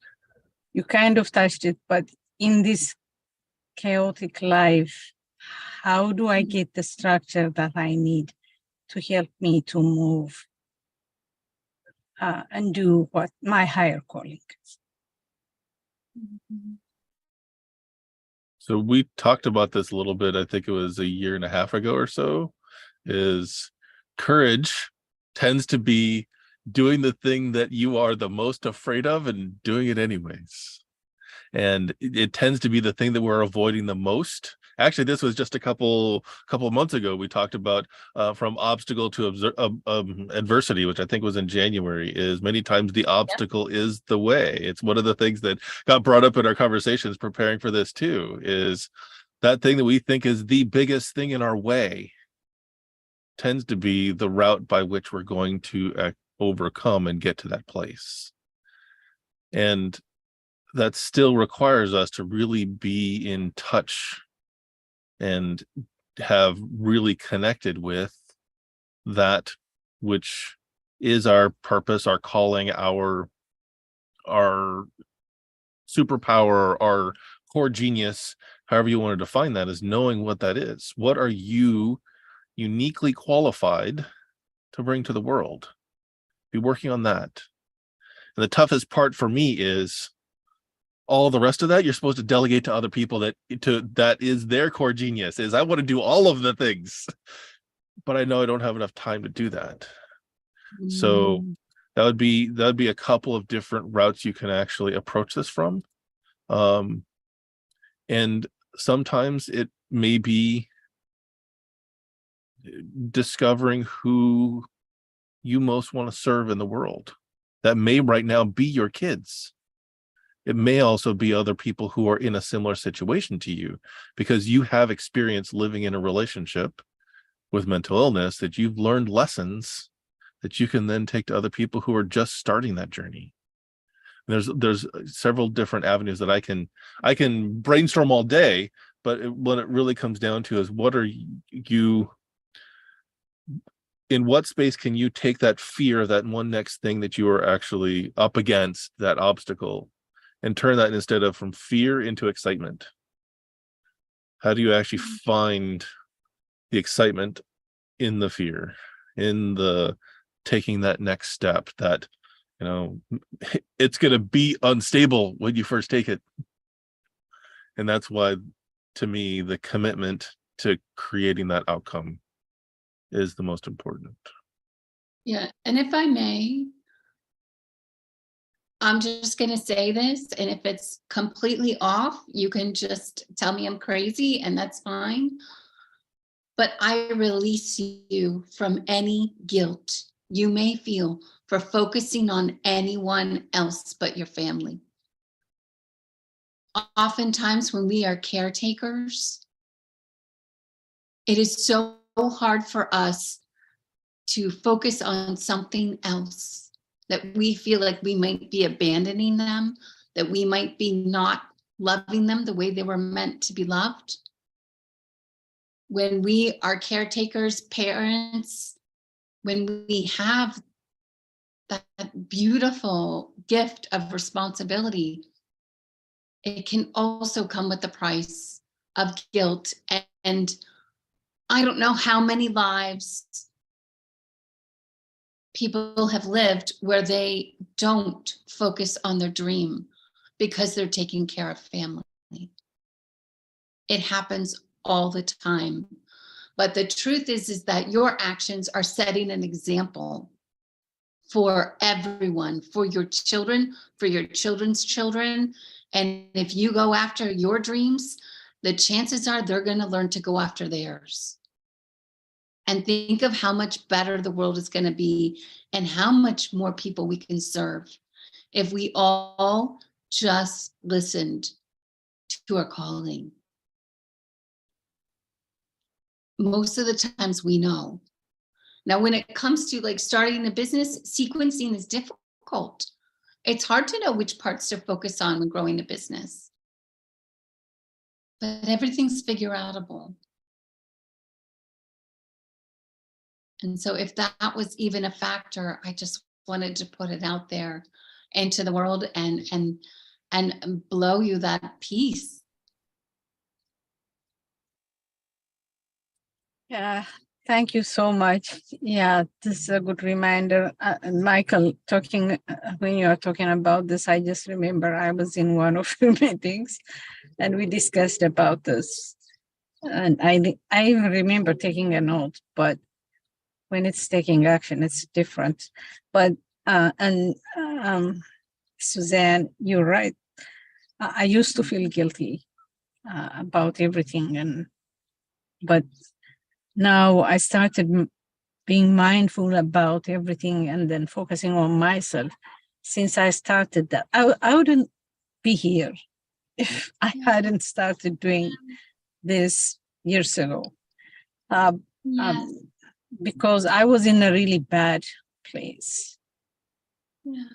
you kind of touched it, but in this chaotic life, how do I get the structure that I need to help me to move and do what my higher calling is? So we talked about this a little bit, I think it was a year and a half ago or so, is courage tends to be doing the thing that you are the most afraid of and doing it anyways. And it tends to be the thing that we're avoiding the most. Actually, this was just a couple of months ago. We talked about from obstacle to adversity, which I think was in January. Is many times the obstacle is the way. It's one of the things that got brought up in our conversations preparing for this too. Is that thing that we think is the biggest thing in our way tends to be the route by which we're going to overcome and get to that place. And that still requires us to really be in touch and have really connected with that which is our purpose, our calling, our superpower, our core genius, however you want to define that, is knowing what that is. What are you uniquely qualified to bring to the world? Be working on that. And the toughest part for me is all the rest of that you're supposed to delegate to other people that is their core genius. Is I want to do all of the things, but I know I don't have enough time to do that. So that would be a couple of different routes you can actually approach this from. And sometimes it may be discovering who you most want to serve in the world. That may right now be your kids. It may also be other people who are in a similar situation to you, because you have experience living in a relationship with mental illness, that you've learned lessons that you can then take to other people who are just starting that journey. There's several different avenues that I can brainstorm all day, but what it really comes down to is, what are you, in what space can you take that fear, that one next thing that you are actually up against, that obstacle, and turn that, instead of from fear, into excitement? How do you actually find the excitement in the fear, in the taking that next step that, it's going to be unstable when you first take it? And that's why, to me, the commitment to creating that outcome is the most important. Yeah. And if I may, I'm just going to say this, and if it's completely off, you can just tell me I'm crazy, and that's fine. But I release you from any guilt you may feel for focusing on anyone else but your family. Oftentimes, when we are caretakers, it is so hard for us to focus on something else, that we feel like we might be abandoning them, that we might be not loving them the way they were meant to be loved. When we are caretakers, parents, when we have that beautiful gift of responsibility, it can also come with the price of guilt. And I don't know how many lives people have lived where they don't focus on their dream because they're taking care of family. It happens all the time. But the truth is that your actions are setting an example for everyone, for your children, for your children's children. And if you go after your dreams, the chances are they're going to learn to go after theirs. And think of how much better the world is going to be and how much more people we can serve if we all just listened to our calling. Most of the times we know. Now, when it comes to like starting a business, sequencing is difficult. It's hard to know which parts to focus on when growing a business. But everything's figure outable. And so if that was even a factor, I just wanted to put it out there into the world and blow you that piece. Yeah, thank you so much. Yeah, this is a good reminder. And Michael, talking when you are talking about this, I just remember I was in one of your meetings and we discussed about this. And I even remember taking a note, but when it's taking action, it's different. But Suzanne, you're right. I used to feel guilty about everything, but now I started being mindful about everything and then focusing on myself. Since I started that, I wouldn't be here if I hadn't started doing this years ago. Because I was in a really bad place.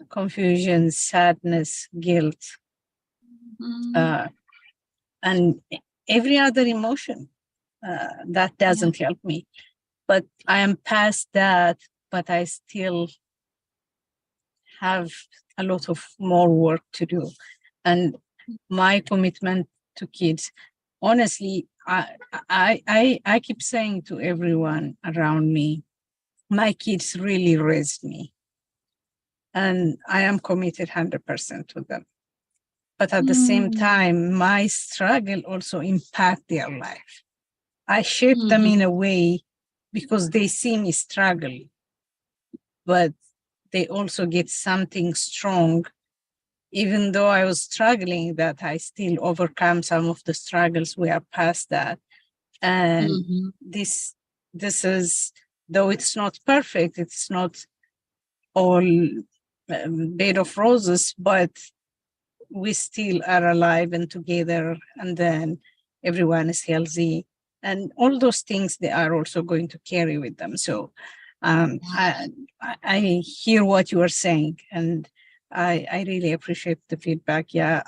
Confusion, sadness, guilt, and every other emotion that doesn't help me. But I am past that, but I still have a lot of more work to do. And my commitment to kids, honestly, I keep saying to everyone around me, my kids really raised me. And I am committed 100% to them. But at the same time, my struggle also impact their life. I shape them in a way because they see me struggle, but they also get something strong. Even though I was struggling, that I still overcome some of the struggles. We are past that. And this is, though it's not perfect, it's not all bed of roses, but we still are alive and together, and then everyone is healthy. And all those things, they are also going to carry with them. So I hear what you are saying, and I really appreciate the feedback. Yeah,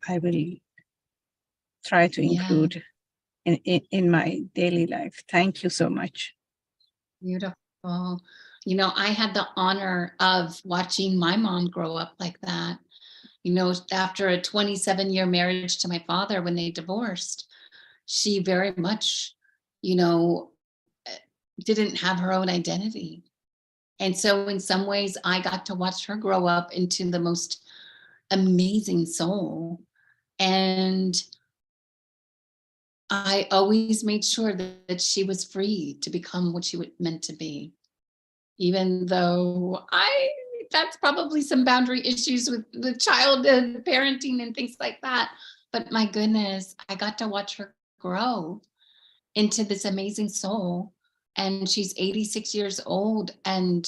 I will try to include in my daily life. Thank you so much. Beautiful. You know, I had the honor of watching my mom grow up like that. You know, after a 27-year marriage to my father, when they divorced, she very much, you know, didn't have her own identity. And so in some ways, I got to watch her grow up into the most amazing soul. And I always made sure that she was free to become what she was meant to be. Even though that's probably some boundary issues with the child and parenting and things like that. But my goodness, I got to watch her grow into this amazing soul. And she's 86 years old, and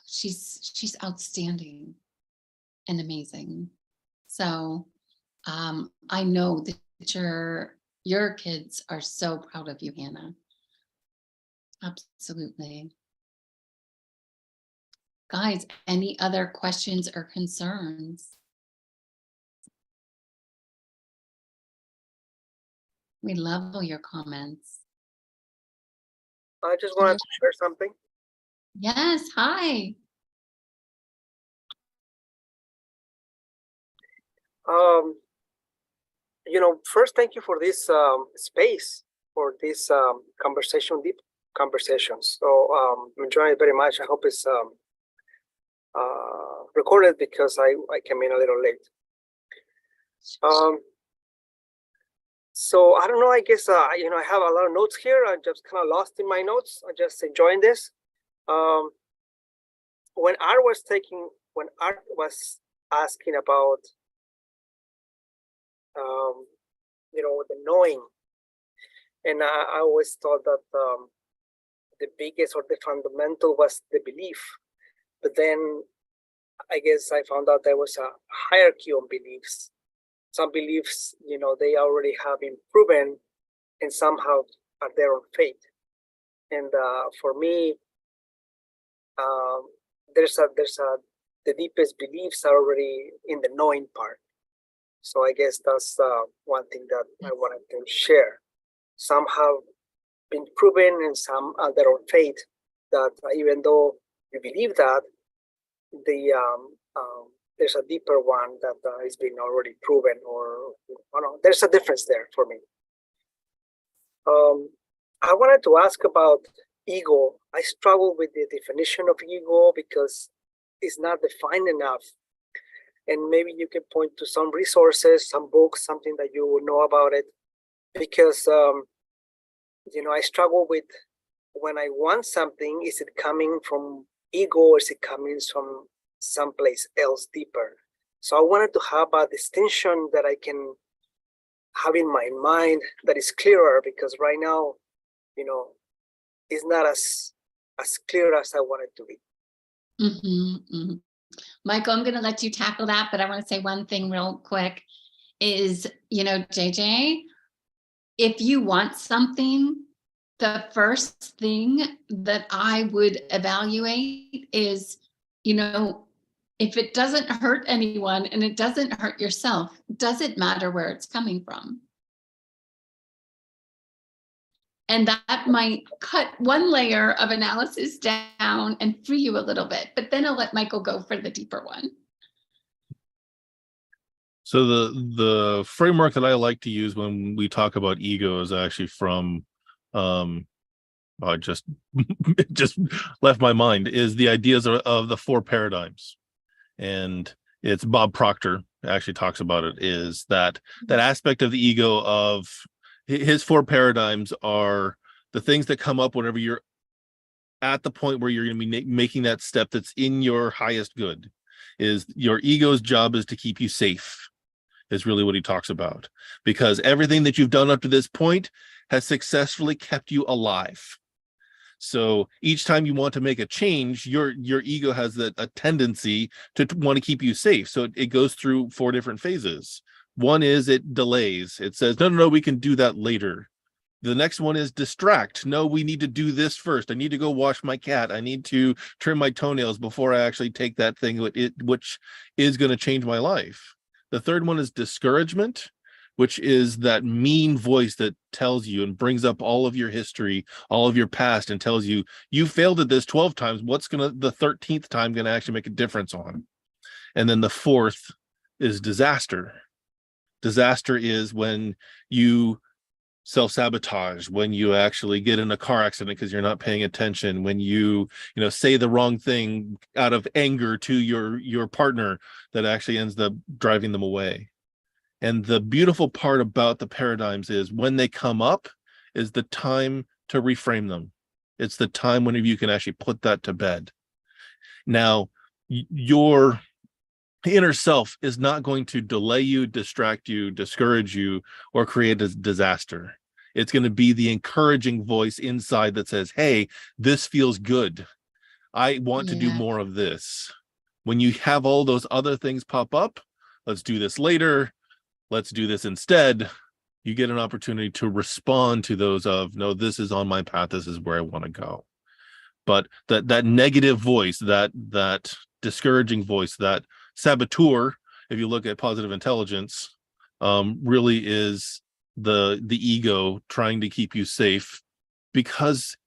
she's outstanding and amazing. So I know that your kids are so proud of you, Hannah. Absolutely. Guys, any other questions or concerns? We love all your comments. I just wanted to share something. Yes, hi. First, thank you for this space, for this conversation, deep conversations. So I'm enjoying it very much. I hope it's recorded because I came in a little late. So I don't know, I guess, I have a lot of notes here. I'm just kind of lost in my notes. I'm just enjoying this. One when Art was asking about, the knowing, and I always thought that the biggest or the fundamental was the belief, but then I guess I found out there was a hierarchy of beliefs. Some beliefs, they already have been proven, and somehow are their own fate. And for me, the deepest beliefs are already in the knowing part. So I guess that's one thing that I wanted to share. Some have been proven, and some are their own fate. That even though you believe that, there's a deeper one that is being already proven, or there's a difference there for me. I wanted to ask about ego. I struggle with the definition of ego because it's not defined enough. And maybe you can point to some resources, some books, something that you know about it. Because, I struggle with, when I want something, is it coming from ego, or is it coming from someplace else deeper? So I wanted to have a distinction that I can have in my mind that is clearer, because right now, it's not as clear as I want it to be. Mm-hmm, mm-hmm. Michael, I'm going to let you tackle that, but I want to say one thing real quick is, JJ, if you want something, the first thing that I would evaluate is, if it doesn't hurt anyone and it doesn't hurt yourself, does it matter where it's coming from? And that might cut one layer of analysis down and free you a little bit, but then I'll let Michael go for the deeper one. So the framework that I like to use when we talk about ego is actually from, I just it just left my mind, is the ideas of the 4 paradigms. And it's Bob Proctor actually talks about it, is that aspect of the ego of his 4 paradigms are the things that come up whenever you're at the point where you're going to be making that step that's in your highest good. Is your ego's job is to keep you safe, is really what he talks about, because everything that you've done up to this point has successfully kept you alive. So each time you want to make a change, your ego has a tendency to want to keep you safe. So it goes through 4 different phases. One is it delays. It says, no, we can do that later. The next one is distract. No, we need to do this first. I need to go wash my cat. I need to trim my toenails before I actually take that thing, which is going to change my life. The third one is discouragement, which is that mean voice that tells you and brings up all of your history, all of your past, and tells you, you failed at this 12 times. What's the 13th time going to actually make a difference on? And then the fourth is disaster. Disaster is when you self-sabotage, when you actually get in a car accident because you're not paying attention, when you say the wrong thing out of anger to your partner that actually ends up driving them away. And the beautiful part about the paradigms is when they come up is the time to reframe them. It's the time whenever you can actually put that to bed. Now, your inner self is not going to delay you, distract you, discourage you, or create a disaster. It's going to be the encouraging voice inside that says, hey, this feels good. I want to do more of this. When you have all those other things pop up, let's do this later, let's do this instead, you get an opportunity to respond to those of, no, this is on my path, this is where I want to go. But that negative voice, that discouraging voice, that saboteur, if you look at positive intelligence, really is the ego trying to keep you safe, because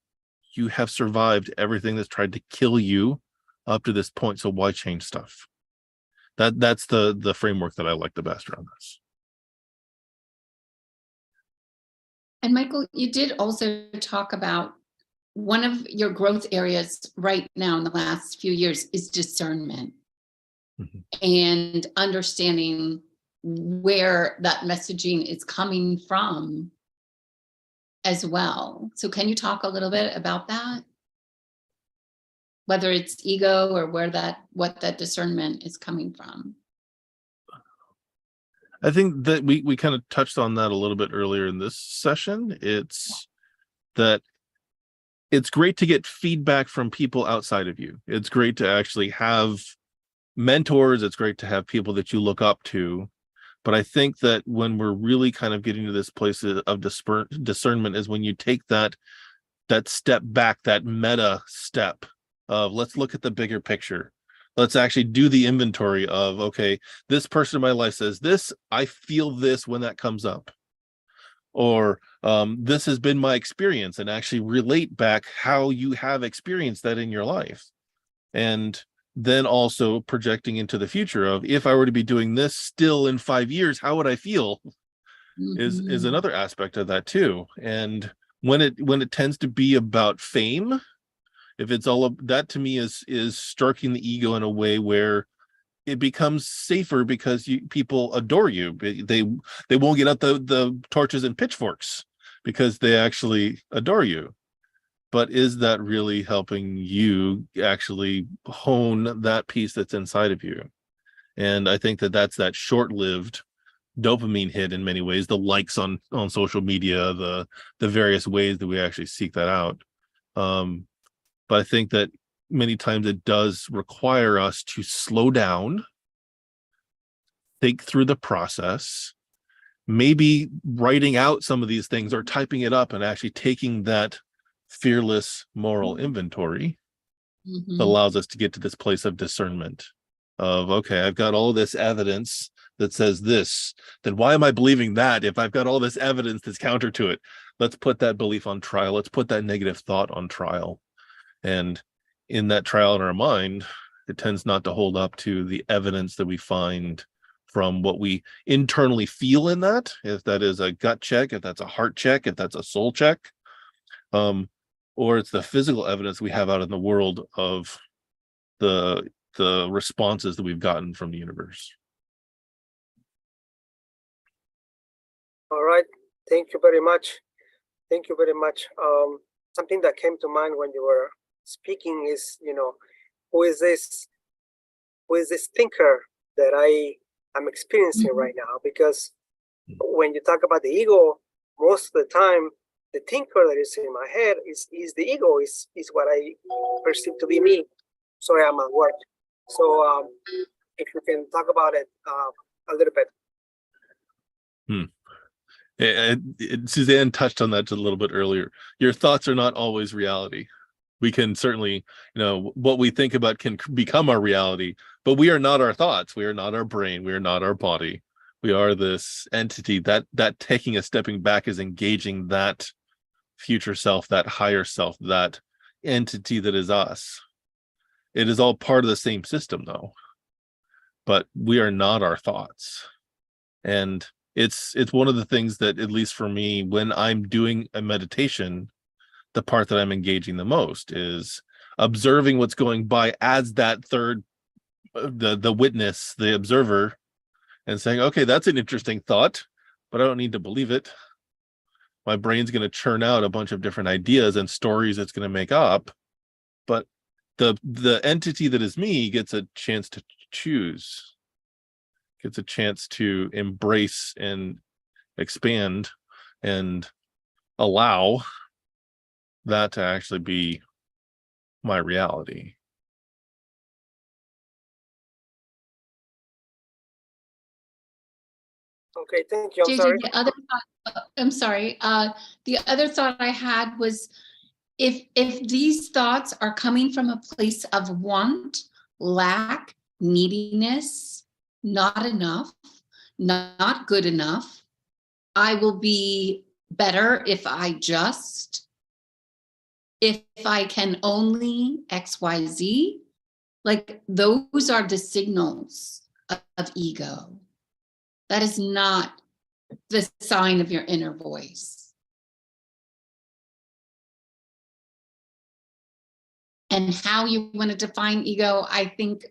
you have survived everything that's tried to kill you up to this point. So why change stuff? That's the framework that I like the best around this. And Michael, you did also talk about one of your growth areas right now in the last few years is discernment. Mm-hmm. And understanding where that messaging is coming from as well. So can you talk a little bit about that? whether it's ego or what that discernment is coming from. I think that we kind of touched on that a little bit earlier in this session. It's that it's great to get feedback from people outside of you. It's great to actually have mentors. It's great to have people that you look up to. But I think that when we're really kind of getting to this place of discernment is when you take that step back, that meta step of let's look at the bigger picture. Let's actually do the inventory of, okay, this person in my life says this, I feel this when that comes up. Or this has been my experience, and actually relate back how you have experienced that in your life. And then also projecting into the future of, if I were to be doing this still in 5 years, how would I feel? Is another aspect of that too. And when it tends to be about fame, if it's all of that, to me is stroking the ego in a way where it becomes safer because people adore you. They won't get out the torches and pitchforks because they actually adore you. But is that really helping you actually hone that piece that's inside of you? And I think that's that short-lived dopamine hit in many ways, the likes on social media, the various ways that we actually seek that out. But I think that many times it does require us to slow down, think through the process, maybe writing out some of these things or typing it up and actually taking that fearless moral inventory that allows us to get to this place of discernment of, okay, I've got all this evidence that says this, then why am I believing that if I've got all this evidence that's counter to it? Let's put that belief on trial. Let's put that negative thought on trial. And in that trial in our mind, it tends not to hold up to the evidence that we find from what we internally feel in that, if that is a gut check, if that's a heart check, if that's a soul check, or it's the physical evidence we have out in the world of the responses that we've gotten from the universe. All right. Thank you very much. Thank you very much. Something that came to mind when you were speaking is, who is this thinker that I'm experiencing right now? Because when you talk about the ego, most of the time, the thinker that is in my head is the ego, is what I perceive to be me. Sorry, I'm at work. So if you can talk about it a little bit. Suzanne touched on that just a little bit earlier. Your thoughts are not always reality. We can certainly, what we think about can become our reality, but we are not our thoughts. We are not our brain. We are not our body. We are this entity that taking a stepping back is engaging that future self, that higher self, that entity that is us. It is all part of the same system though, but we are not our thoughts. And it's one of the things that, at least for me, when I'm doing a meditation, the part that I'm engaging the most is observing what's going by as that third, the witness, the observer, and saying, okay, that's an interesting thought, but I don't need to believe it. My brain's going to churn out a bunch of different ideas and stories it's going to make up, but the entity that is me gets a chance to choose, gets a chance to embrace and expand and allow that to actually be my reality. Okay, thank you. I'm JJ, sorry. the other thought, I'm sorry. The other thought I had was, if these thoughts are coming from a place of want, lack, neediness, not enough, not good enough, I will be better if I can only XYZ, like those are the signals of ego. That is not the sign of your inner voice. And how you want to define ego, I think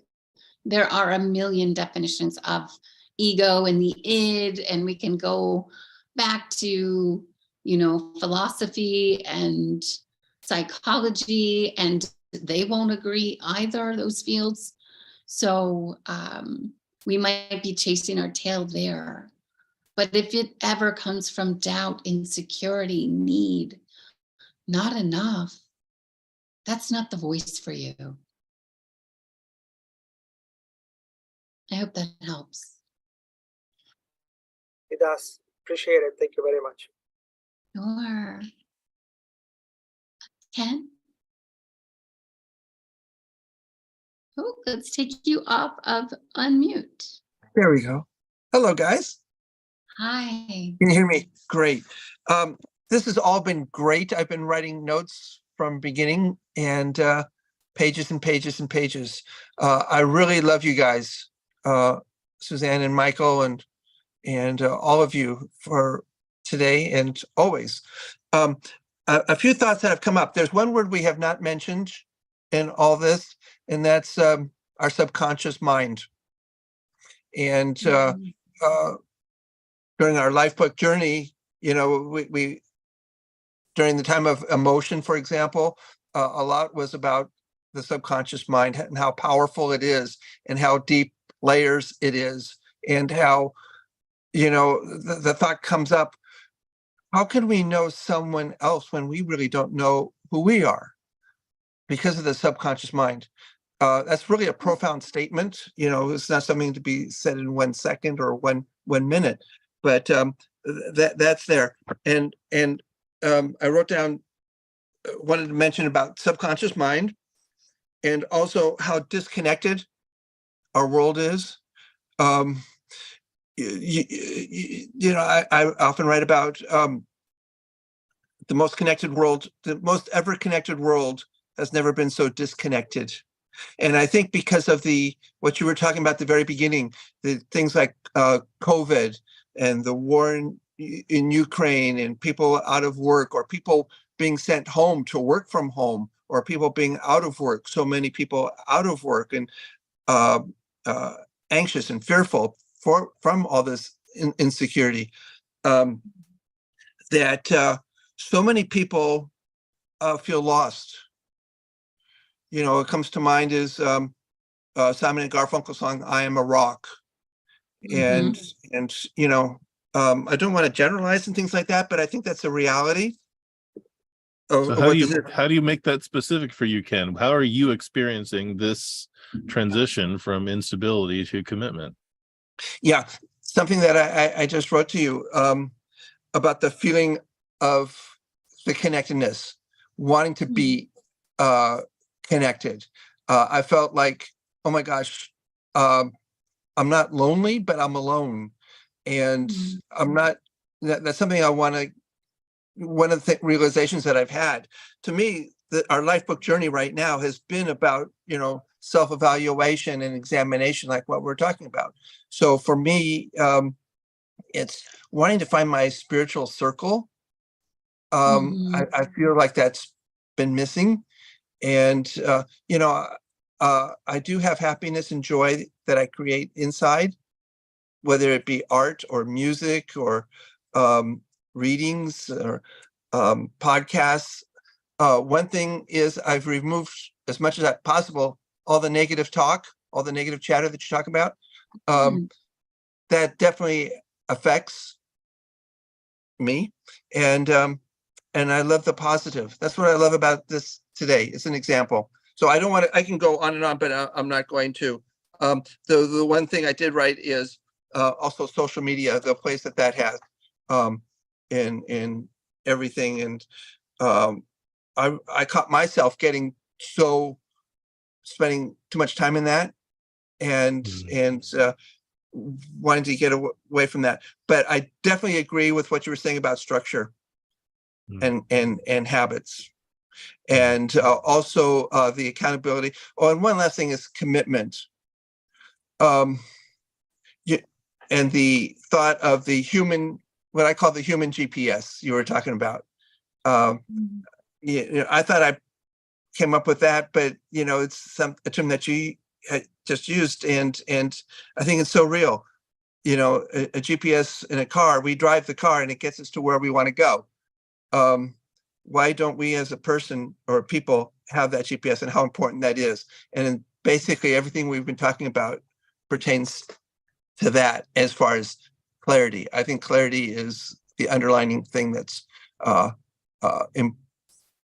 there are a million definitions of ego and the id, and we can go back to, philosophy and psychology and they won't agree either, those fields. So we might be chasing our tail there. But if it ever comes from doubt, insecurity, need, not enough, that's not the voice for you. I hope that helps. It does. Appreciate it. Thank you very much. Sure. Ken? Oh, let's take you off of unmute. There we go. Hello, guys. Hi. Can you hear me? Great. This has all been great. I've been writing notes from beginning and pages and pages and pages. I really love you guys, Suzanne and Michael and all of you for today and always. A few thoughts that have come up. There's one word we have not mentioned in all this, and that's our subconscious mind. And during our lifebook journey, we during the time of emotion, for example, a lot was about the subconscious mind and how powerful it is and how deep layers it is and how, the thought comes up, how can we know someone else when we really don't know who we are because of the subconscious mind? That's really a profound statement. It's not something to be said in 1 second or one minute, but that's there. And I wrote down, wanted to mention about subconscious mind and also how disconnected our world is. I often write about the most connected world, the most ever connected world has never been so disconnected. And I think because of what you were talking about at the very beginning, the things like COVID and the war in Ukraine and people out of work or people being sent home to work from home or people being out of work, so many people out of work and anxious and fearful from all this insecurity, that so many people feel lost. What comes to mind is Simon and Garfunkel song, I Am a Rock. And I don't want to generalize and things like that, but I think that's a reality. So how do you make that specific for you, Ken? How are you experiencing this transition from instability to commitment? Yeah, something that I just wrote to you about the feeling of the connectedness, wanting to be connected. I felt like, oh my gosh, I'm not lonely, but I'm alone. And I'm not, that's something I want to, one of the realizations that I've had. To me, our lifebook journey right now has been about, self-evaluation and examination, like what we're talking about. So for me, it's wanting to find my spiritual circle. I feel like that's been missing. And, I do have happiness and joy that I create inside, whether it be art or music or readings or podcasts. One thing is I've removed as much as possible all the negative talk, all the negative chatter that you talk about. That definitely affects me. And I love the positive. That's what I love about this today. It's an example. So I don't want to, I can go on and on, but I'm not going to. The one thing I did write is also social media, the place that has in everything. And I caught myself spending too much time in that and wanting to get away from that. But I definitely agree with what you were saying about structure and habits. And also the accountability. Oh, and one last thing is commitment. And the thought of the human, what I call the human GPS you were talking about. I thought I came up with that, but it's a term that you just used, and I think it's so real. A GPS in a car, we drive the car and it gets us to where we want to go. Why don't we as a person or people have that GPS and how important that is. And then basically everything we've been talking about pertains to that as far as clarity. I think clarity is the underlining thing that's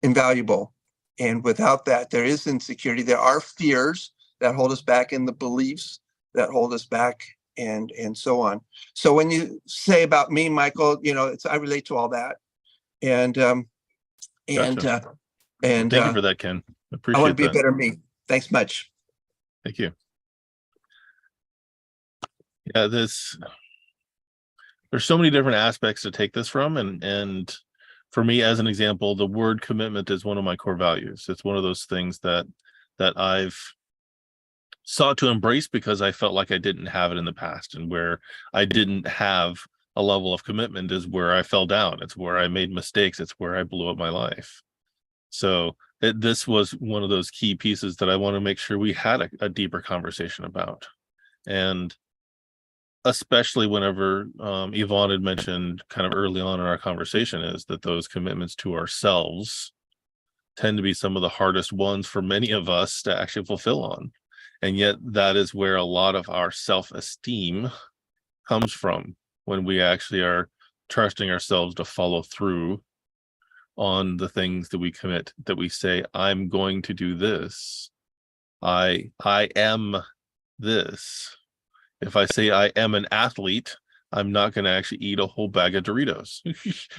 invaluable. And without that, there is insecurity. There are fears that hold us back, and the beliefs that hold us back, and so on. So when you say about me, Michael, I relate to all that. And Gotcha. and Thank you for that, Ken. I want to Appreciate be a that. better me. Thanks much. Thank you. Yeah, there's so many different aspects to take this from, and for me, as an example, the word commitment is one of my core values. It's one of those things that I've sought to embrace because I felt like I didn't have it in the past, and where I didn't have a level of commitment is where I fell down. It's where I made mistakes. It's where I blew up my life. So this was one of those key pieces that I want to make sure we had a deeper conversation about. And especially whenever Yvonne had mentioned kind of early on in our conversation, is that those commitments to ourselves tend to be some of the hardest ones for many of us to actually fulfill on. And yet that is where a lot of our self-esteem comes from, when we actually are trusting ourselves to follow through on the things that we commit, that we say, I'm going to do this. I am this. If I say I am an athlete, I'm not going to actually eat a whole bag of Doritos.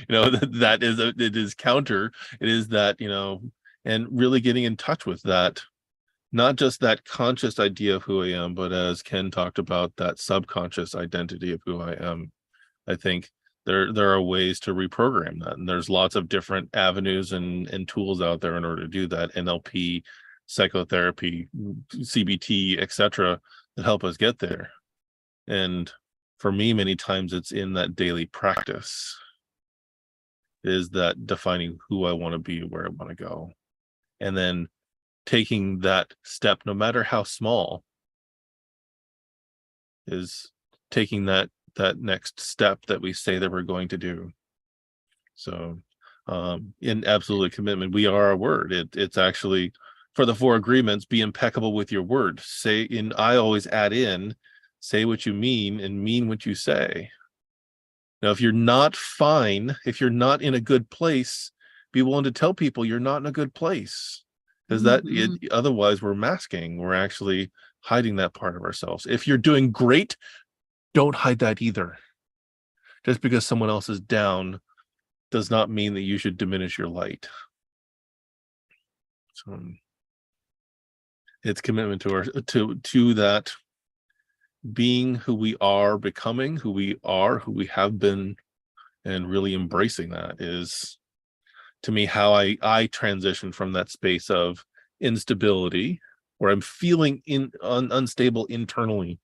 It is counter. It is that, and really getting in touch with that, not just that conscious idea of who I am, but as Ken talked about, that subconscious identity of who I am. I think there are ways to reprogram that, and there's lots of different avenues and tools out there in order to do that. NLP, psychotherapy, CBT, etc., that help us get there. And for me, many times it's in that daily practice, is that defining who I want to be, where I want to go, and then taking that step, no matter how small, is taking that next step that we say that we're going to do. So in absolute commitment, we are our word. It's actually, for the 4 agreements, be impeccable with your word. I always add in, say what you mean and mean what you say. Now, if you're not fine, if you're not in a good place, be willing to tell people you're not in a good place, because otherwise we're masking. We're actually hiding that part of ourselves. If you're doing great, don't hide that either. Just because someone else is down does not mean that you should diminish your light. So it's commitment to that being who we are, becoming who we are, who we have been, and really embracing that is, to me, how I transition from that space of instability, where I'm feeling unstable internally,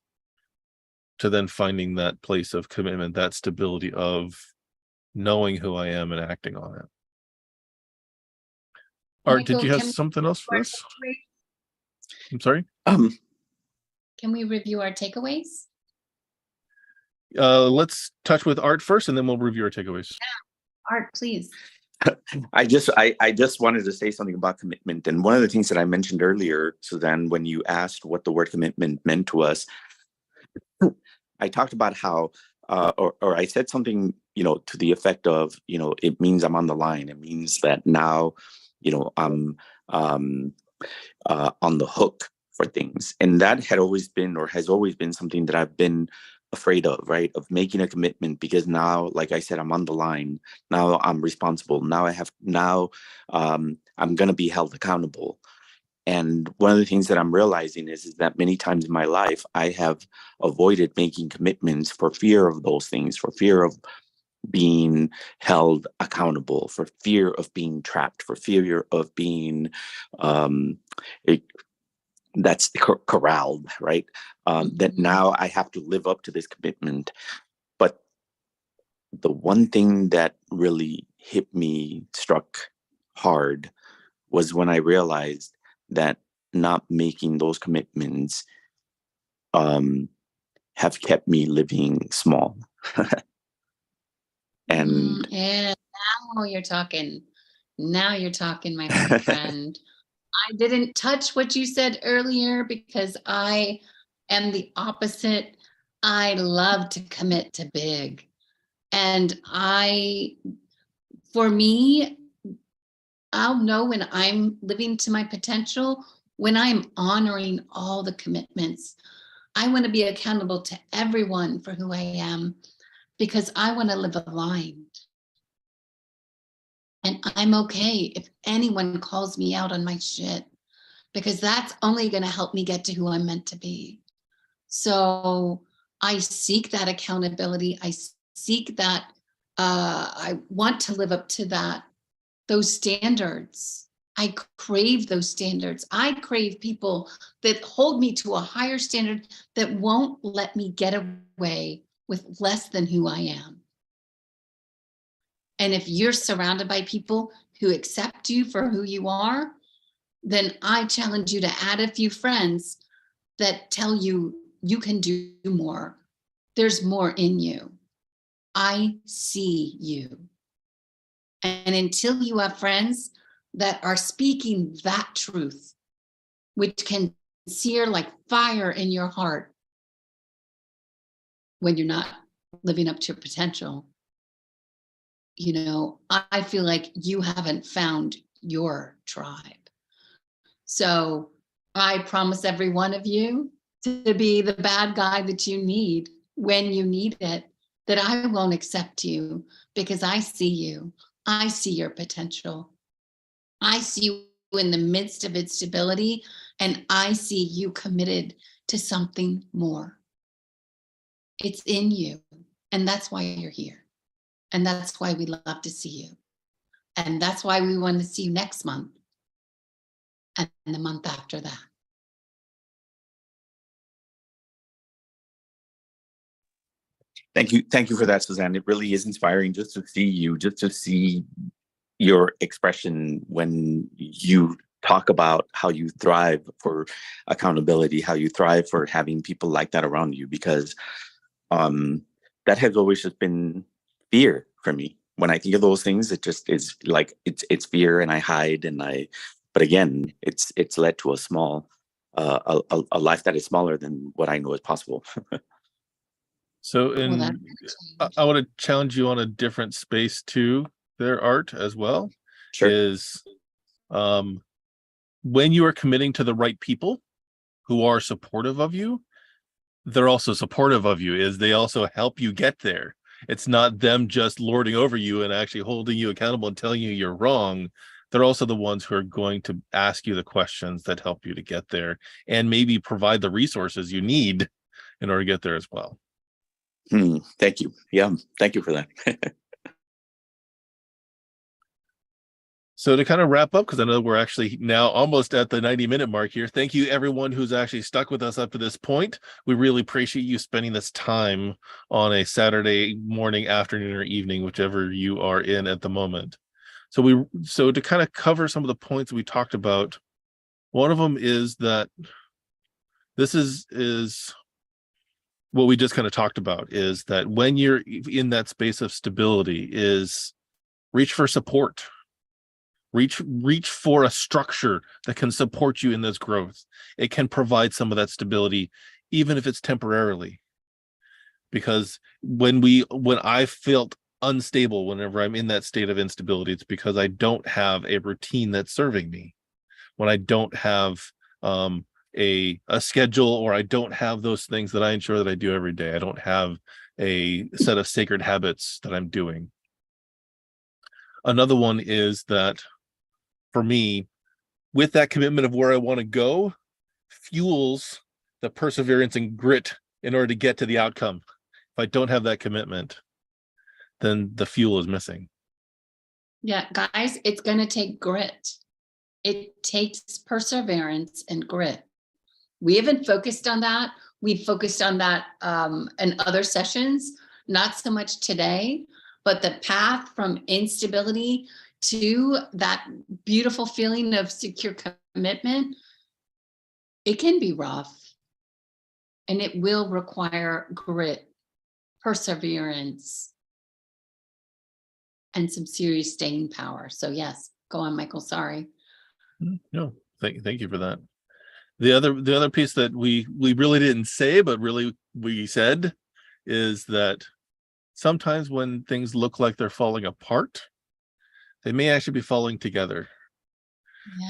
to then finding that place of commitment, that stability of knowing who I am and acting on it. Art, did you have something else for us? I'm sorry? Can we review our takeaways? Let's touch with Art first, and then we'll review our takeaways. Yeah. Art, please. I just wanted to say something about commitment. And one of the things that I mentioned earlier, Suzanne, when you asked what the word commitment meant to us, I talked about how, or I said something, to the effect of, it means I'm on the line. It means that now, I'm on the hook for things. And that had always been, or has always been, something that I've been afraid of, right? Of making a commitment, because now, like I said, I'm on the line. Now I'm responsible. Now I'm going to be held accountable. And one of the things that I'm realizing is that many times in my life, I have avoided making commitments for fear of those things, for fear of being held accountable, for fear of being trapped, for fear of being that's corralled, right? That now I have to live up to this commitment. But the one thing that really struck hard, was when I realized that not making those commitments have kept me living small. And now you're talking, my friend. I didn't touch what you said earlier because I am the opposite. I love to commit to big. And for me, I'll know when I'm living to my potential, when I'm honoring all the commitments. I want to be accountable to everyone for who I am because I want to live aligned. And I'm okay if anyone calls me out on my shit, because that's only going to help me get to who I'm meant to be. So I seek that accountability. I seek that. I want to live up to those standards. I crave those standards. I crave people that hold me to a higher standard, that won't let me get away with less than who I am. And if you're surrounded by people who accept you for who you are, then I challenge you to add a few friends that tell you you can do more. There's more in you. I see you. And until you have friends that are speaking that truth, which can sear like fire in your heart when you're not living up to your potential, I feel like you haven't found your tribe. So I promise every one of you to be the bad guy that you need when you need it, that I won't accept you because I see you. I see your potential. I see you in the midst of instability, and I see you committed to something more. It's in you, and that's why you're here. And that's why we love to see you. And that's why we want to see you next month and the month after that. Thank you. Thank you for that, Suzanne. It really is inspiring just to see you, just to see your expression when you talk about how you thrive for accountability, how you thrive for having people like that around you, because that has always just been fear for me. When I think of those things, it just is like it's fear, and I hide, but again, it's led to a life that is smaller than what I know is possible. So Well, I want to challenge you on a different space too, their art as well. Sure. Is when you are committing to the right people who are supportive of you, they're also supportive of you, is they also help you get there. It's not them just lording over you and actually holding you accountable and telling you you're wrong. They're also the ones who are going to ask you the questions that help you to get there, and maybe provide the resources you need in order to get there as well. Thank you. Yeah, thank you for that. So to kind of wrap up, because I know we're actually now almost at the 90-minute mark here. Thank you everyone who's actually stuck with us up to this point. We really appreciate you spending this time on a Saturday morning, afternoon, or evening, whichever you are in at the moment. So to kind of cover some of the points we talked about, one of them is that this is what we just kind of talked about, is that when you're in that space of stability, is reach for support. Reach for a structure that can support you in this growth. It can provide some of that stability, even if it's temporarily. Because when I felt unstable, whenever I'm in that state of instability, it's because I don't have a routine that's serving me. When I don't have a schedule, or I don't have those things that I ensure that I do every day. I don't have a set of sacred habits that I'm doing. Another one is that, for me, with that commitment of where I want to go, fuels the perseverance and grit in order to get to the outcome. If I don't have that commitment, then the fuel is missing. Yeah, guys, it's going to take grit. It takes perseverance and grit. We haven't focused on that. We've focused on that in other sessions, not so much today, but the path from instability to that beautiful feeling of secure commitment, it can be rough, and it will require grit, perseverance, and some serious staying power. So yes, go on, Michael. Sorry. No, Thank you for that. The other piece that we really didn't say, but really we said, is that sometimes when things look like they're falling apart, they may actually be falling together.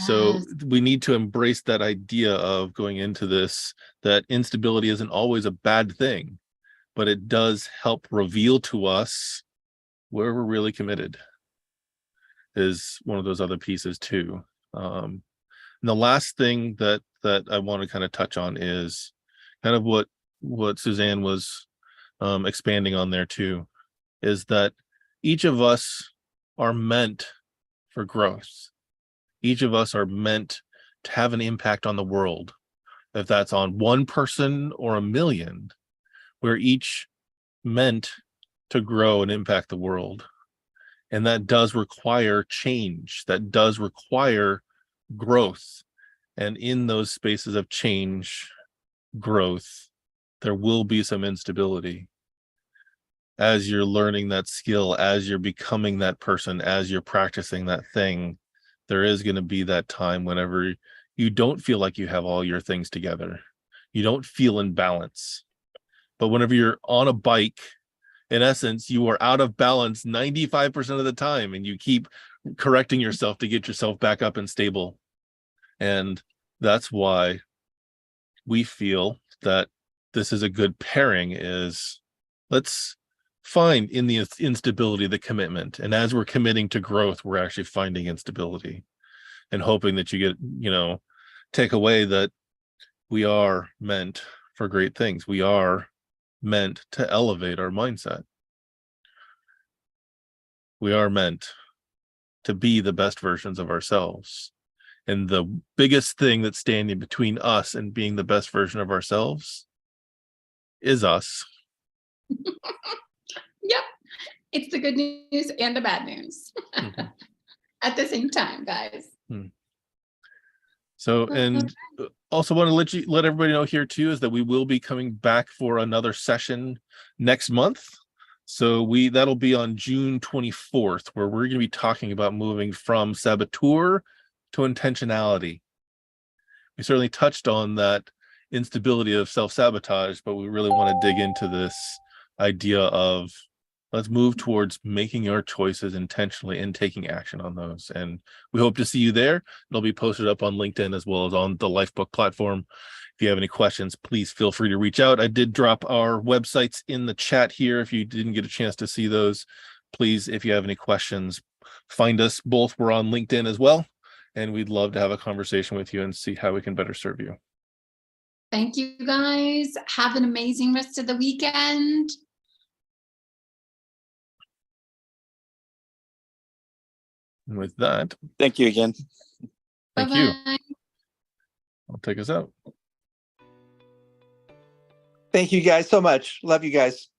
So Yes. we need to embrace that idea of going into this, that instability isn't always a bad thing, but it does help reveal to us where we're really committed, is one of those other pieces too. And the last thing that I want to kind of touch on is kind of what Suzanne was expanding on there too, is that each of us are meant for growth. Each of us are meant to have an impact on the world. If that's on one person or a million, we're each meant to grow and impact the world. And that does require change. That does require growth. And in those spaces of change, growth, there will be some instability. As you're learning that skill, as you're becoming that person, as you're practicing that thing, there is going to be that time whenever you don't feel like you have all your things together. You don't feel in balance. But whenever you're on a bike, in essence, you are out of balance 95% of the time, and you keep correcting yourself to get yourself back up and stable. And that's why we feel that this is a good pairing, is let's find in the instability the commitment, and as we're committing to growth, we're actually finding instability and hoping that you get, take away that we are meant for great things. We are meant to elevate our mindset. We are meant to be the best versions of ourselves. And the biggest thing that's standing between us and being the best version of ourselves is us. Yep. It's the good news and the bad news at the same time, guys. So, and also want to let everybody know here too, is that we will be coming back for another session next month. So that'll be on June 24th, where we're going to be talking about moving from saboteur to intentionality. We certainly touched on that instability of self-sabotage, but we really want to dig into this idea of let's move towards making our choices intentionally and taking action on those. And we hope to see you there. It'll be posted up on LinkedIn as well as on the Lifebook platform. If you have any questions, please feel free to reach out. I did drop our websites in the chat here. If you didn't get a chance to see those, please, if you have any questions, find us both. We're on LinkedIn as well, and we'd love to have a conversation with you and see how we can better serve you. Thank you, guys. Have an amazing rest of the weekend. And with that, Thank you again. thank Bye-bye. you. I'll take us out. Thank you guys so much. Love you guys.